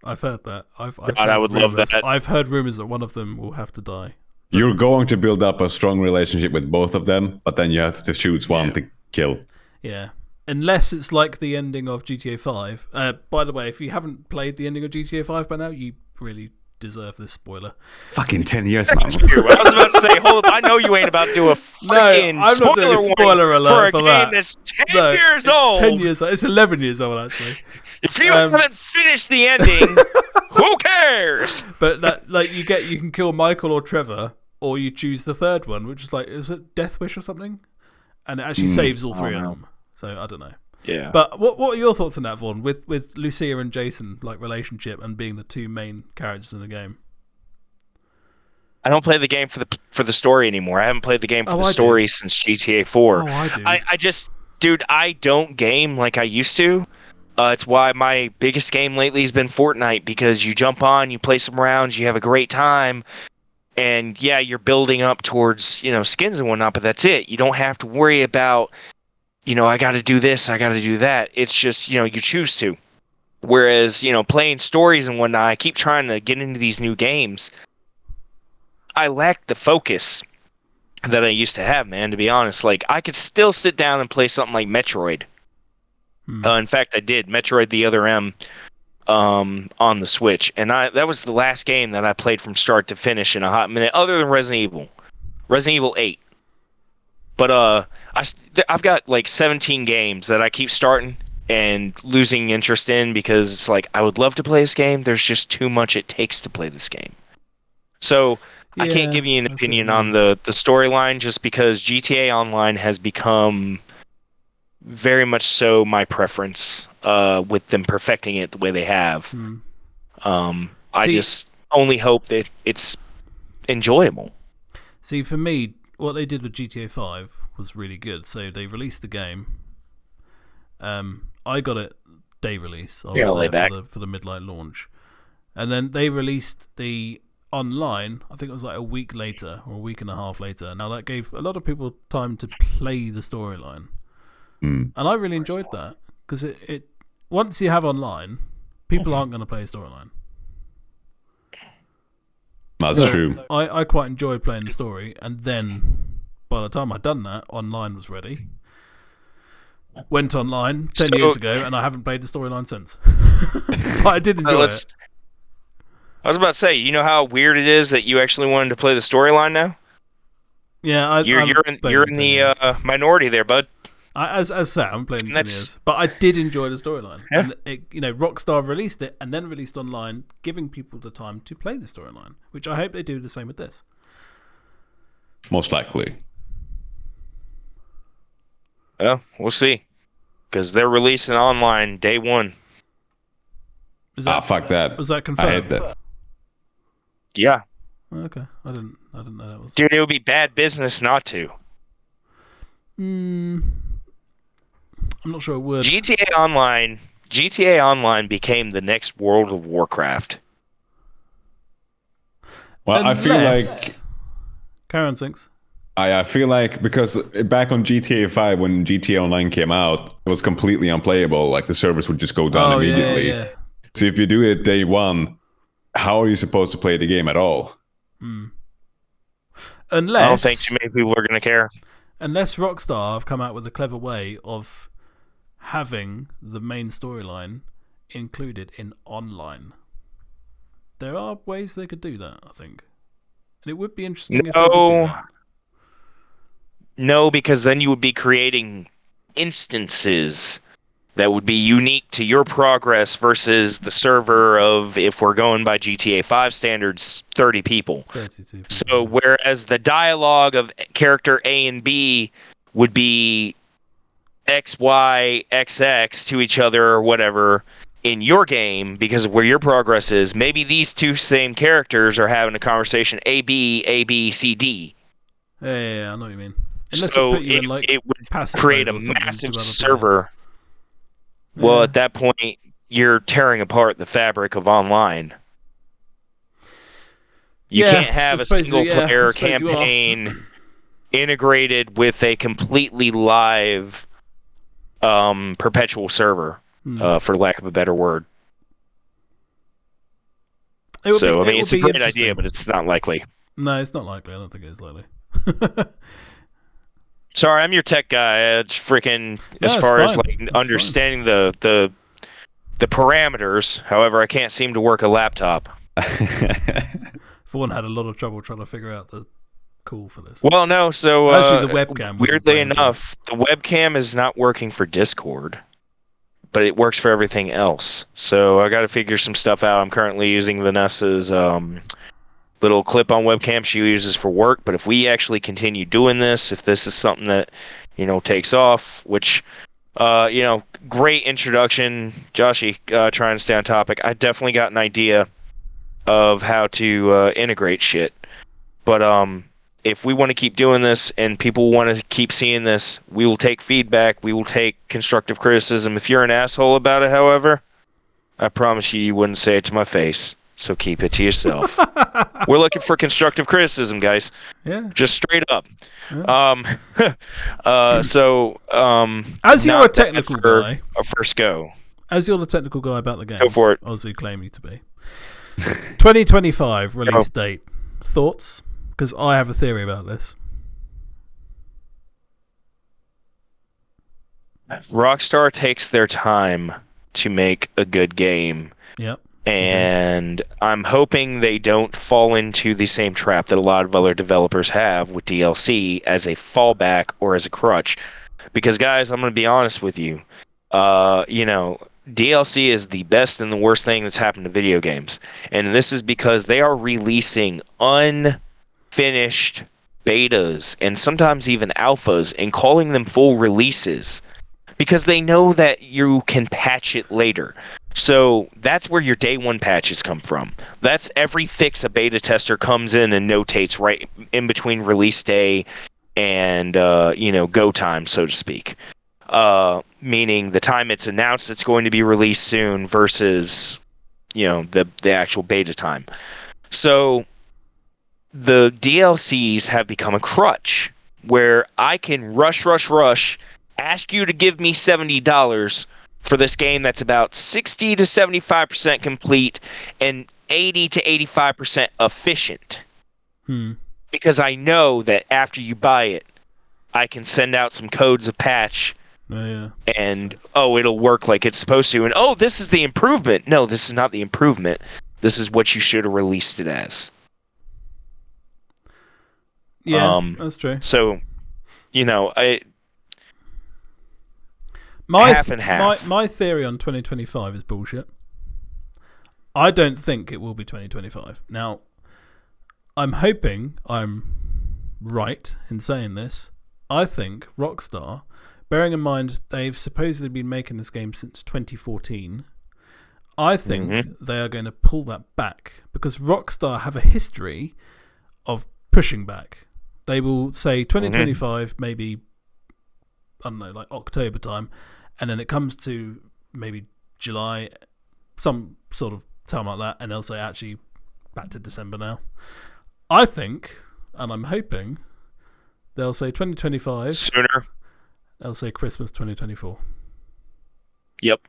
[SPEAKER 2] I've heard that. I've
[SPEAKER 1] God,
[SPEAKER 2] heard
[SPEAKER 1] I would love
[SPEAKER 2] rumors.
[SPEAKER 1] that.
[SPEAKER 2] I've heard rumors that one of them will have to die.
[SPEAKER 3] You're going to build up a strong relationship with both of them, but then you have to choose one to kill.
[SPEAKER 2] Yeah. Unless it's like the ending of GTA 5. By the way, if you haven't played the ending of GTA 5 by now, you really deserve this spoiler.
[SPEAKER 3] Fucking 10 years, man.
[SPEAKER 1] I was about to say, hold up. I know you ain't about to do a freaking
[SPEAKER 2] I'm not doing a
[SPEAKER 1] spoiler
[SPEAKER 2] spoiler
[SPEAKER 1] warning
[SPEAKER 2] alert
[SPEAKER 1] for a
[SPEAKER 2] for
[SPEAKER 1] game
[SPEAKER 2] that.
[SPEAKER 1] that's 10
[SPEAKER 2] No,
[SPEAKER 1] years
[SPEAKER 2] it's
[SPEAKER 1] old.
[SPEAKER 2] 10 years old. It's 11 years old, actually.
[SPEAKER 1] If you haven't finished the ending, who cares?
[SPEAKER 2] But that, like, you can kill Michael or Trevor, or you choose the third one, which is like, is it Death Wish or something? And it actually saves all three of them. So I don't know.
[SPEAKER 1] Yeah.
[SPEAKER 2] But what are your thoughts on that, Vaughn? With Lucia and Jason, like, relationship and being the two main characters in the game.
[SPEAKER 1] I don't play the game for the story anymore. I haven't played the game for the
[SPEAKER 2] I
[SPEAKER 1] story
[SPEAKER 2] do.
[SPEAKER 1] since GTA 4.
[SPEAKER 2] Oh, I do.
[SPEAKER 1] I just, dude, I don't game like I used to. It's why my biggest game lately has been Fortnite, because you jump on, you play some rounds, you have a great time, and yeah, you're building up towards, skins and whatnot, but that's it. You don't have to worry about, I got to do this, I got to do that. It's just, you choose to. Whereas, playing stories and whatnot, I keep trying to get into these new games. I lack the focus that I used to have, man, to be honest. Like, I could still sit down and play something like Metroid. In fact, I did Metroid the Other M on the Switch, and that was the last game that I played from start to finish in a hot minute, other than Resident Evil 8. But I've got like 17 games that I keep starting and losing interest in, because it's like, I would love to play this game. There's just too much it takes to play this game. So I can't give you an opinion on the storyline, just because GTA Online has become very much so my preference, with them perfecting it the way they have. I just only hope that it's enjoyable.
[SPEAKER 2] See, for me, what they did with GTA 5 was really good. So they released the game. I got it day release. I was there for the midnight launch. And then they released the online, I think it was like a week later, or a week and a half later. Now, that gave a lot of people time to play the storyline. And I really enjoyed that, because it once you have online, people aren't going to play a storyline.
[SPEAKER 3] That's true.
[SPEAKER 2] I quite enjoyed playing the story, and then by the time I'd done that, online was ready. went online 10
[SPEAKER 1] So,
[SPEAKER 2] years ago, and I haven't played the storyline since. But I did enjoy
[SPEAKER 1] let's.
[SPEAKER 2] it.
[SPEAKER 1] I was about to say, you know how weird it is that you actually wanted to play the storyline now?
[SPEAKER 2] Yeah, I
[SPEAKER 1] You're
[SPEAKER 2] haven't
[SPEAKER 1] in
[SPEAKER 2] played it in 10
[SPEAKER 1] the
[SPEAKER 2] years.
[SPEAKER 1] minority there, bud.
[SPEAKER 2] As I say, I haven't played it in
[SPEAKER 1] And
[SPEAKER 2] 10
[SPEAKER 1] that's
[SPEAKER 2] years. But I did enjoy the storyline.
[SPEAKER 1] yeah.
[SPEAKER 2] And, Rockstar released it and then released online, giving people the time to play the storyline, which I hope they do the same with this.
[SPEAKER 3] Most likely.
[SPEAKER 1] Well, we'll see. Because they're releasing online day one.
[SPEAKER 3] Fuck that.
[SPEAKER 2] Was that
[SPEAKER 3] I
[SPEAKER 2] confirmed?
[SPEAKER 3] hate that.
[SPEAKER 1] Yeah.
[SPEAKER 2] Okay, I didn't know that was.
[SPEAKER 1] Dude, it would be bad business not to.
[SPEAKER 2] I'm not sure it would.
[SPEAKER 1] GTA Online became the next World of Warcraft.
[SPEAKER 3] Well, I feel like
[SPEAKER 2] Karen Synxc.
[SPEAKER 3] I feel like because back on GTA 5 when GTA Online came out, it was completely unplayable. Like the servers would just go down immediately.
[SPEAKER 2] Yeah.
[SPEAKER 3] So if you do it day one, how are you supposed to play the game at all?
[SPEAKER 2] Unless
[SPEAKER 1] I don't think too many people are going to care.
[SPEAKER 2] Unless Rockstar have come out with a clever way of having the main storyline included in online. There are ways they could do that, I think. And it would be interesting if they did do that.
[SPEAKER 1] No, because then you would be creating instances that would be unique to your progress versus the server of, if we're going by GTA 5 standards, 30 people.
[SPEAKER 2] 32 people.
[SPEAKER 1] So whereas the dialogue of character A and B would be X, Y, XX to each other or whatever in your game because of where your progress is, maybe these two same characters are having a conversation A, B, C, D.
[SPEAKER 2] Yeah, I know what you mean. Unless
[SPEAKER 1] So
[SPEAKER 2] it put you in, like,
[SPEAKER 1] it would
[SPEAKER 2] passive
[SPEAKER 1] create a
[SPEAKER 2] mode or something
[SPEAKER 1] massive
[SPEAKER 2] to other
[SPEAKER 1] server.
[SPEAKER 2] players.
[SPEAKER 1] Well,
[SPEAKER 2] Yeah.
[SPEAKER 1] at that point, you're tearing apart the fabric of online. You
[SPEAKER 2] Yeah,
[SPEAKER 1] can't have
[SPEAKER 2] I
[SPEAKER 1] a
[SPEAKER 2] suppose-
[SPEAKER 1] single
[SPEAKER 2] yeah, I
[SPEAKER 1] player
[SPEAKER 2] suppose you are.
[SPEAKER 1] campaign integrated with a completely live perpetual server, for lack of a better word. So, I mean, it's a great idea, but it's not likely.
[SPEAKER 2] No, it's not likely. I don't think it is likely.
[SPEAKER 1] Sorry, I'm your tech guy. It's freaking
[SPEAKER 2] No,
[SPEAKER 1] as
[SPEAKER 2] it's
[SPEAKER 1] far as
[SPEAKER 2] fine.
[SPEAKER 1] like
[SPEAKER 2] It's
[SPEAKER 1] understanding the parameters. However, I can't seem to work a laptop.
[SPEAKER 2] Vaughan had a lot of trouble trying to figure out the call for this.
[SPEAKER 1] Well, no. So
[SPEAKER 2] Actually, the webcam.
[SPEAKER 1] weirdly enough, the webcam is not working for Discord, but it works for everything else. So I got to figure some stuff out. I'm currently using Vanessa's little clip-on webcam she uses for work. But if we actually continue doing this, if this is something that takes off, which great introduction, Joshie, trying to stay on topic. I definitely got an idea of how to integrate shit. But if we want to keep doing this and people want to keep seeing this, we will take feedback. We will take constructive criticism. If you're an asshole about it, however, I promise you wouldn't say it to my face. So keep it to yourself. We're looking for constructive criticism, guys.
[SPEAKER 2] Yeah.
[SPEAKER 1] Just straight up.
[SPEAKER 2] Yeah.
[SPEAKER 1] As
[SPEAKER 2] you're a technical guy,
[SPEAKER 1] a first go.
[SPEAKER 2] As you're the technical guy about the game,
[SPEAKER 1] Go for it.
[SPEAKER 2] As you claim you to be. 2025 release date. Thoughts? Because I have a theory about this.
[SPEAKER 1] Rockstar takes their time to make a good game.
[SPEAKER 2] Yep.
[SPEAKER 1] And I'm hoping they don't fall into the same trap that a lot of other developers have with DLC as a fallback or as a crutch. Because, guys, I'm going to be honest with you. DLC is the best and the worst thing that's happened to video games. And this is because they are releasing unfinished betas and sometimes even alphas and calling them full releases because they know that you can patch it later. So that's where your day one patches come from. That's every fix a beta tester comes in and notates right in between release day and go time, so to speak. Meaning the time it's announced it's going to be released soon versus the actual beta time. So the DLCs have become a crutch where I can rush, ask you to give me $70 for this game that's about 60 to 75% complete and 80 to 85% efficient. Because I know that after you buy it, I can send out some codes of patch
[SPEAKER 2] Yeah.
[SPEAKER 1] and it'll work like it's supposed to, and this is the improvement. No, this is not the improvement. This is what you should have released it as.
[SPEAKER 2] Yeah, that's true.
[SPEAKER 1] So,
[SPEAKER 2] My
[SPEAKER 1] half and half.
[SPEAKER 2] My theory on 2025 is bullshit. I don't think it will be 2025. Now, I'm hoping I'm right in saying this. I think Rockstar, bearing in mind they've supposedly been making this game since 2014, I think they are going to pull that back because Rockstar have a history of pushing back. They will say 2025, maybe, I don't know, like October time, and then it comes to maybe July, some sort of time like that, and they'll say, actually, back to December now. I think, and I'm hoping, they'll say 2025.
[SPEAKER 1] Sooner.
[SPEAKER 2] They'll say Christmas 2024.
[SPEAKER 1] Yep.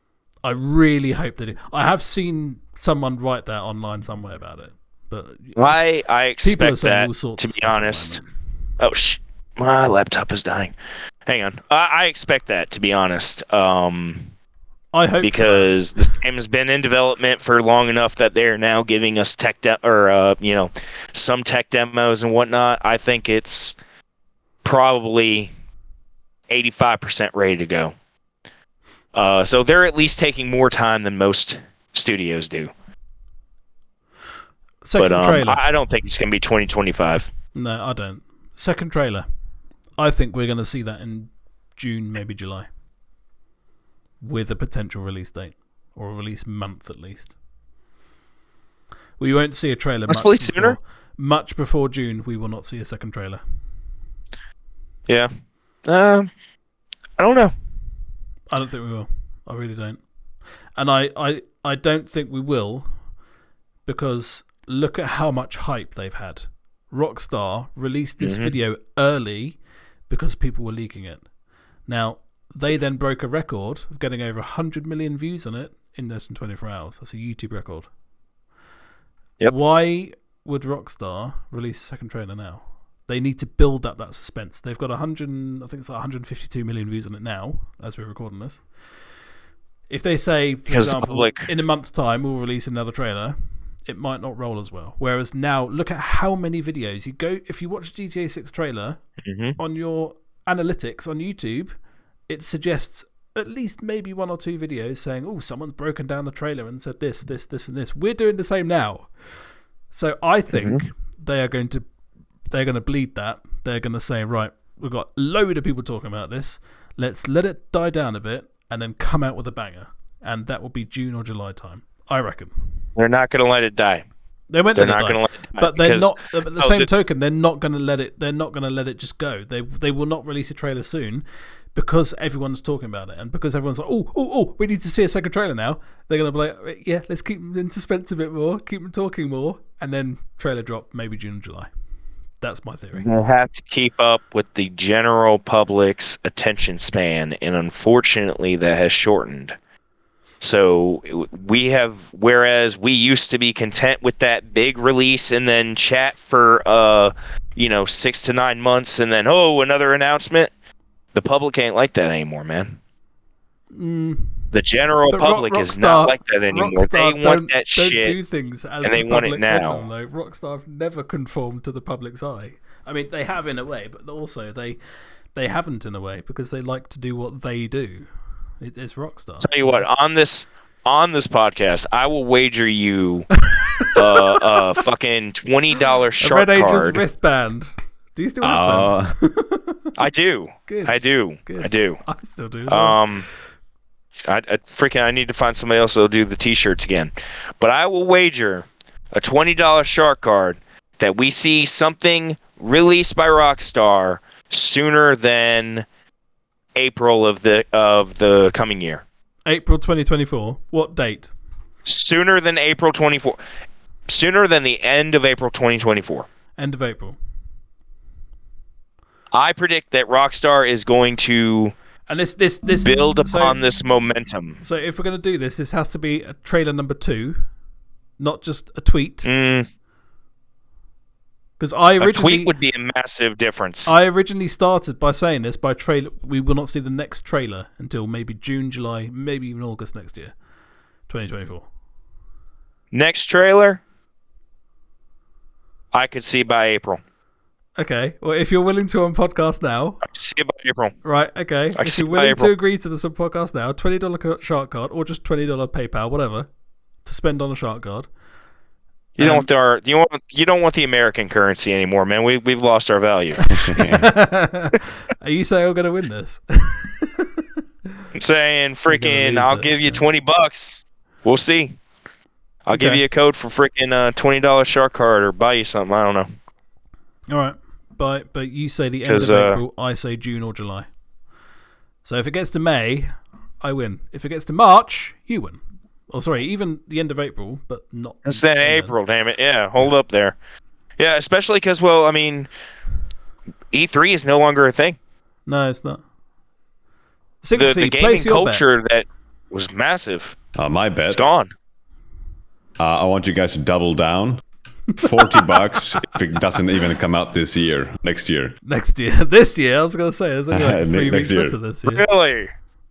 [SPEAKER 2] I really hope they do. I have seen someone write that online somewhere about it. But
[SPEAKER 1] I
[SPEAKER 2] people are
[SPEAKER 1] expect
[SPEAKER 2] saying
[SPEAKER 1] that,
[SPEAKER 2] all sorts
[SPEAKER 1] to
[SPEAKER 2] of
[SPEAKER 1] be
[SPEAKER 2] stuff
[SPEAKER 1] honest. Oh, my laptop is dying. Hang on. I expect that, to be honest.
[SPEAKER 2] I hope
[SPEAKER 1] because this game has been in development for long enough that they're now giving us some tech demos and whatnot. I think it's probably 85% ready to go. So they're at least taking more time than most studios do.
[SPEAKER 2] Second trailer.
[SPEAKER 1] I don't think it's going to be 2025.
[SPEAKER 2] No, I don't. Second trailer. I think we're going to see that in June, maybe July, with a potential release date or a release month at least. We won't see a trailer much before June. We will not see a second trailer.
[SPEAKER 1] Yeah. I don't know.
[SPEAKER 2] I don't think we will. I really don't. And I don't think we will because look at how much hype they've had. Rockstar released this video early because people were leaking it. Now, they then broke a record of getting over 100 million views on it in less than 24 hours. That's a YouTube record.
[SPEAKER 1] Yep.
[SPEAKER 2] Why would Rockstar release a second trailer now? They need to build up that suspense. They've got 152 million views on it now, as we're recording this. If they say, for example, in a month's time we'll release another trailer, it might not roll as well. Whereas now, look at how many videos you go. If you watch GTA 6 trailer on your analytics on YouTube, it suggests at least maybe one or two videos saying, "Oh, someone's broken down the trailer and said this, this, this, and this." We're doing the same now. So I think they're going to bleed that. They're going to say, right, we've got a load of people talking about this. Let's let it die down a bit and then come out with a banger. And that will be June or July time, I reckon.
[SPEAKER 1] They're not going to let it die.
[SPEAKER 2] They're not going to let it die. But they're not. At the same token, they're not going to let it. They're not going to let it just go. They will not release a trailer soon because everyone's talking about it and because everyone's like, oh, we need to see a second trailer now. They're going to be like, yeah, let's keep them in suspense a bit more, keep them talking more, and then trailer drop maybe June or July. That's my theory.
[SPEAKER 1] You have to keep up with the general public's attention span, and unfortunately, that has shortened. So whereas we used to be content with that big release and then chat for 6 to 9 months and then another announcement, the public ain't like that anymore, man. The general public is not like that anymore.
[SPEAKER 2] Rockstar
[SPEAKER 1] they want that shit,
[SPEAKER 2] don't do things as
[SPEAKER 1] and they want it now.
[SPEAKER 2] Rockstar have never conformed to the public's eye. I mean, they have in a way, but also they haven't in a way because they like to do what they do. It's Rockstar.
[SPEAKER 1] Tell you what, on this podcast, I will wager you a fucking $20 shark
[SPEAKER 2] Red Angel's
[SPEAKER 1] card.
[SPEAKER 2] wristband. Do you still have them?
[SPEAKER 1] I do.
[SPEAKER 2] Good.
[SPEAKER 1] I do.
[SPEAKER 2] Good.
[SPEAKER 1] I do.
[SPEAKER 2] I still do. As well.
[SPEAKER 1] I need to find somebody else that'll do the t-shirts again. But I will wager a $20 shark card that we see something released by Rockstar sooner than April of the coming year.
[SPEAKER 2] April 2024. What date?
[SPEAKER 1] Sooner than April 24. Sooner than the end of April 2024.
[SPEAKER 2] End of April.
[SPEAKER 1] I predict that Rockstar is going to build upon this momentum.
[SPEAKER 2] So if we're going to do this, this has to be a trailer number 2, not just a tweet. Because I
[SPEAKER 1] A
[SPEAKER 2] originally
[SPEAKER 1] tweet would be a massive difference.
[SPEAKER 2] I originally started by saying this by trailer. We will not see the next trailer until maybe June, July, maybe even August next year, 2024.
[SPEAKER 1] Next trailer, I could see by April.
[SPEAKER 2] Okay, well, if you're willing to on podcast now,
[SPEAKER 1] I could see it by April.
[SPEAKER 2] right? Okay,
[SPEAKER 1] can
[SPEAKER 2] if
[SPEAKER 1] see
[SPEAKER 2] you're
[SPEAKER 1] by
[SPEAKER 2] willing to
[SPEAKER 1] April.
[SPEAKER 2] agree to this on podcast now, $20 shark card or just $20 PayPal, whatever, to spend on a shark card.
[SPEAKER 1] You don't want the American currency anymore, man. We've lost our value.
[SPEAKER 2] Are you saying I'm going to win this?
[SPEAKER 1] I'm saying freaking
[SPEAKER 2] lose
[SPEAKER 1] I'll
[SPEAKER 2] it,
[SPEAKER 1] give you
[SPEAKER 2] yeah.
[SPEAKER 1] $20. We'll see. I'll give
[SPEAKER 2] Okay.
[SPEAKER 1] you a code for freaking $20 shark card or buy you something. I don't know.
[SPEAKER 2] All right, but you say the end
[SPEAKER 1] 'Cause,
[SPEAKER 2] of April, I say June or July. So if it gets to May, I win. If it gets to March, you win. Oh, sorry, even the end of April, but not.
[SPEAKER 1] It's then April, damn it. Yeah, hold up there. Yeah, especially because, well, I mean, E3 is no longer a thing.
[SPEAKER 2] No, it's not.
[SPEAKER 1] The
[SPEAKER 2] Synxc,
[SPEAKER 1] gaming
[SPEAKER 2] place your
[SPEAKER 1] culture that was massive,
[SPEAKER 3] My bet.
[SPEAKER 1] it's gone.
[SPEAKER 3] I want you guys to double down. $40 if it doesn't even come out next year.
[SPEAKER 2] bet. Next year. This year, I was going to say, there's only like 3
[SPEAKER 3] Next
[SPEAKER 2] weeks
[SPEAKER 3] year.
[SPEAKER 2] left of this year.
[SPEAKER 1] Really?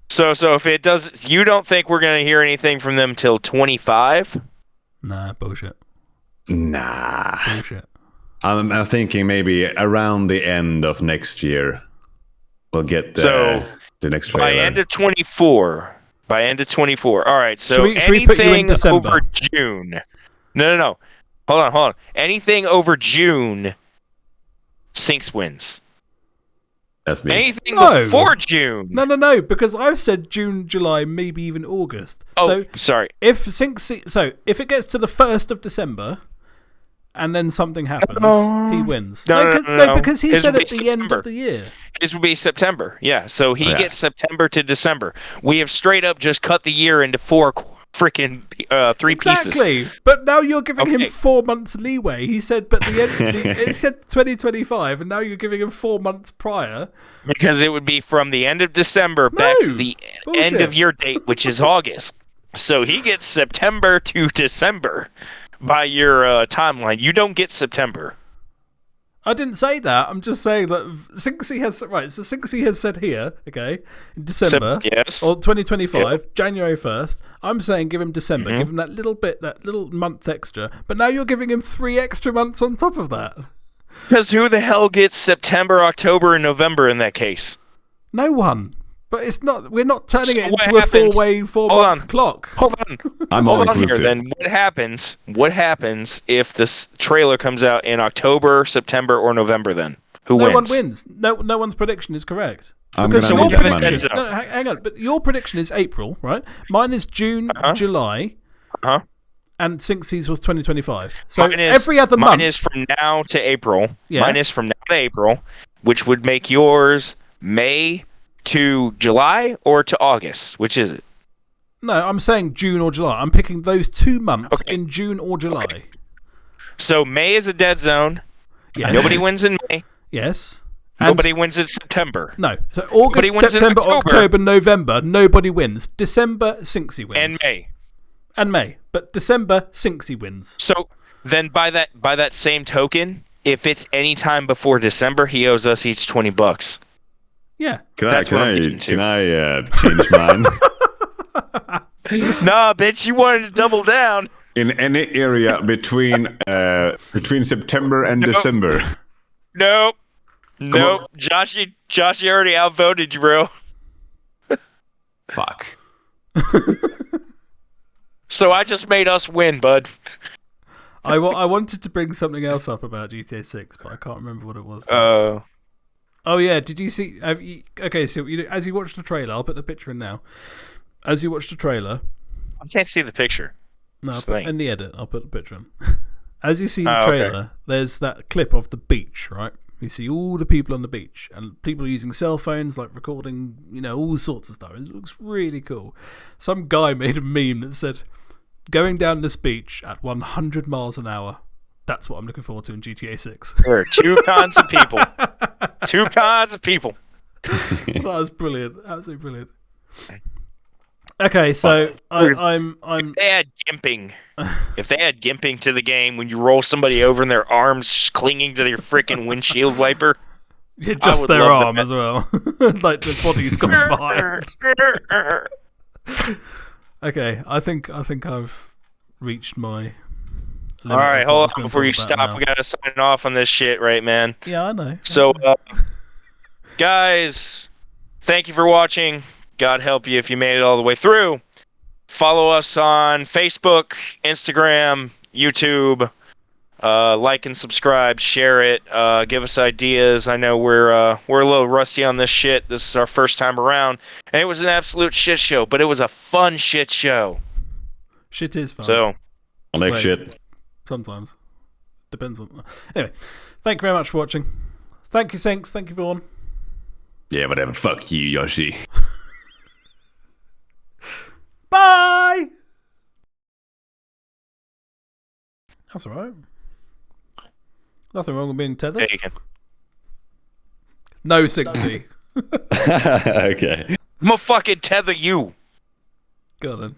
[SPEAKER 1] So if it does, you don't think we're going to hear anything from them till 25?
[SPEAKER 2] Nah, bullshit.
[SPEAKER 3] Nah.
[SPEAKER 2] Bullshit.
[SPEAKER 3] I'm thinking maybe around the end of next year we'll get
[SPEAKER 1] So,
[SPEAKER 3] the next trailer.
[SPEAKER 1] By end of 24. By end of 24. All right. So
[SPEAKER 2] Should we put you in
[SPEAKER 1] anything
[SPEAKER 2] December?
[SPEAKER 1] over June. No. Hold on. Anything over June, Synxc wins.
[SPEAKER 3] That's me.
[SPEAKER 1] Anything
[SPEAKER 2] No.
[SPEAKER 1] before June.
[SPEAKER 2] No, because I've said June, July, maybe even August.
[SPEAKER 1] Oh,
[SPEAKER 2] So
[SPEAKER 1] sorry.
[SPEAKER 2] if if it gets to the 1st of December and then something happens, he wins.
[SPEAKER 1] No.
[SPEAKER 2] Because he
[SPEAKER 1] His
[SPEAKER 2] said
[SPEAKER 1] would
[SPEAKER 2] at
[SPEAKER 1] be
[SPEAKER 2] the end
[SPEAKER 1] September.
[SPEAKER 2] of the year.
[SPEAKER 1] This would be September. Yeah. So he
[SPEAKER 3] Yeah.
[SPEAKER 1] gets September to December. We have straight up just cut the year into 4 freaking 3 pieces.
[SPEAKER 2] Exactly. But now you're giving him
[SPEAKER 1] Okay.
[SPEAKER 2] 4 months leeway. He said, but the end, it said 2025, and now you're giving him 4 months prior.
[SPEAKER 1] Because it would be from the end of December back to
[SPEAKER 2] No.
[SPEAKER 1] the
[SPEAKER 2] Bullshit.
[SPEAKER 1] end of your date, which is August. So he gets September to December by your timeline. You don't get September.
[SPEAKER 2] I didn't say that. I'm just saying that Synxc has right. So Synxc has said here, okay, in December,
[SPEAKER 1] Yes.
[SPEAKER 2] or 2025, January 1st. I'm saying give him December,
[SPEAKER 1] Mm-hmm.
[SPEAKER 2] give him that little month extra. But now you're giving him 3 extra months on top of that.
[SPEAKER 1] Because who the hell gets September, October, and November in that case?
[SPEAKER 2] No one. But it's not. We're not turning
[SPEAKER 1] So
[SPEAKER 2] it
[SPEAKER 1] what
[SPEAKER 2] into a
[SPEAKER 1] happens-
[SPEAKER 2] 4-way, 4
[SPEAKER 1] Hold
[SPEAKER 2] month
[SPEAKER 1] on.
[SPEAKER 2] clock.
[SPEAKER 1] Hold on.
[SPEAKER 3] I'm all
[SPEAKER 1] Hold on here.
[SPEAKER 3] inclusive.
[SPEAKER 1] Then what happens if this trailer comes out in October, September, or November then? Who
[SPEAKER 2] No
[SPEAKER 1] wins?
[SPEAKER 2] one wins. No one's prediction is correct.
[SPEAKER 3] I'm
[SPEAKER 2] Because
[SPEAKER 3] gonna
[SPEAKER 2] your
[SPEAKER 3] need that
[SPEAKER 2] prediction,
[SPEAKER 3] money.
[SPEAKER 1] money.
[SPEAKER 2] no, hang on, but your prediction is April, right? Mine is June, July,
[SPEAKER 1] Uh-huh.
[SPEAKER 2] and Synxc's was 2025. So
[SPEAKER 1] Mine is-
[SPEAKER 2] every other
[SPEAKER 1] Mine
[SPEAKER 2] month.
[SPEAKER 1] is from now to April.
[SPEAKER 2] Yeah.
[SPEAKER 1] Mine is from now to April, which would make yours May to July or to August. Which is it?
[SPEAKER 2] No, I'm saying June or July. I'm picking those 2 months
[SPEAKER 1] Okay.
[SPEAKER 2] in June or July.
[SPEAKER 1] Okay. So May is a dead zone.
[SPEAKER 2] Yes.
[SPEAKER 1] Nobody wins in May.
[SPEAKER 2] Yes. And
[SPEAKER 1] Nobody wins in September.
[SPEAKER 2] no. So August,
[SPEAKER 1] Nobody wins in
[SPEAKER 2] September,
[SPEAKER 1] October.
[SPEAKER 2] October, November, nobody wins. December, Synxc wins.
[SPEAKER 1] And May.
[SPEAKER 2] And May. But December, Synxc wins.
[SPEAKER 1] So then by that same token, if it's any time before December, he owes us each $20.
[SPEAKER 2] Yeah.
[SPEAKER 1] That's what I'm getting to.
[SPEAKER 3] Can I change mine?
[SPEAKER 1] Nah, bitch, you wanted to double down.
[SPEAKER 3] In any area between September and December.
[SPEAKER 1] Nope.
[SPEAKER 3] on.
[SPEAKER 1] Joshie already outvoted you, bro.
[SPEAKER 3] Fuck.
[SPEAKER 1] So I just made us win, bud.
[SPEAKER 2] I wanted to bring something else up about GTA 6, but I can't remember what it was. Oh yeah, did you see? Okay, so as you watch the trailer, I'll put the picture in now. As you watch the trailer,
[SPEAKER 1] I can't see the picture.
[SPEAKER 2] no,
[SPEAKER 1] That's the thing.
[SPEAKER 2] in the edit, I'll put the picture in. As you see the
[SPEAKER 1] Oh, okay.
[SPEAKER 2] trailer, there's that clip of the beach, right? You see all the people on the beach, and people using cell phones, like recording, all sorts of stuff. It looks really cool. Some guy made a meme that said, "Going down this beach at 100 miles an hour. That's what I'm looking forward to in GTA 6."
[SPEAKER 1] There are two kinds of people. Two kinds of people.
[SPEAKER 2] That was brilliant. Absolutely brilliant. Okay, so I'm
[SPEAKER 1] If they had gimping, if they had gimping to the game when you roll somebody over and their arms clinging to their freaking windshield wiper,
[SPEAKER 2] yeah,
[SPEAKER 1] I
[SPEAKER 2] just
[SPEAKER 1] would
[SPEAKER 2] their
[SPEAKER 1] love
[SPEAKER 2] arm as well, like the body's combined. Okay, I think I've reached my
[SPEAKER 1] All
[SPEAKER 2] limit
[SPEAKER 1] right,
[SPEAKER 2] of what I
[SPEAKER 1] hold
[SPEAKER 2] was
[SPEAKER 1] on
[SPEAKER 2] going to
[SPEAKER 1] before you
[SPEAKER 2] talk about
[SPEAKER 1] stop.
[SPEAKER 2] now.
[SPEAKER 1] We gotta sign off on this shit, right, man?
[SPEAKER 2] Yeah, I know.
[SPEAKER 1] So, guys, thank you for watching. God help you if you made it all the way through. Follow us on Facebook, Instagram, YouTube. Like and subscribe, share it, give us ideas. I know we're a little rusty on this shit. This is our first time around, and it was an absolute shit show, but it was a fun shit show.
[SPEAKER 2] Shit is fun.
[SPEAKER 1] So,
[SPEAKER 3] I like
[SPEAKER 2] Wait.
[SPEAKER 3] shit.
[SPEAKER 2] Sometimes. Depends on. Anyway, thank you very much for watching. Thank you, Synxc. Thank you, Vaughn.
[SPEAKER 3] Yeah, whatever. Fuck you, Yoshi.
[SPEAKER 2] Bye! That's alright. Nothing wrong with being tethered.
[SPEAKER 1] there you go.
[SPEAKER 2] No, Synxc.
[SPEAKER 3] Okay.
[SPEAKER 1] I'm gonna fucking tether you.
[SPEAKER 2] Go on then.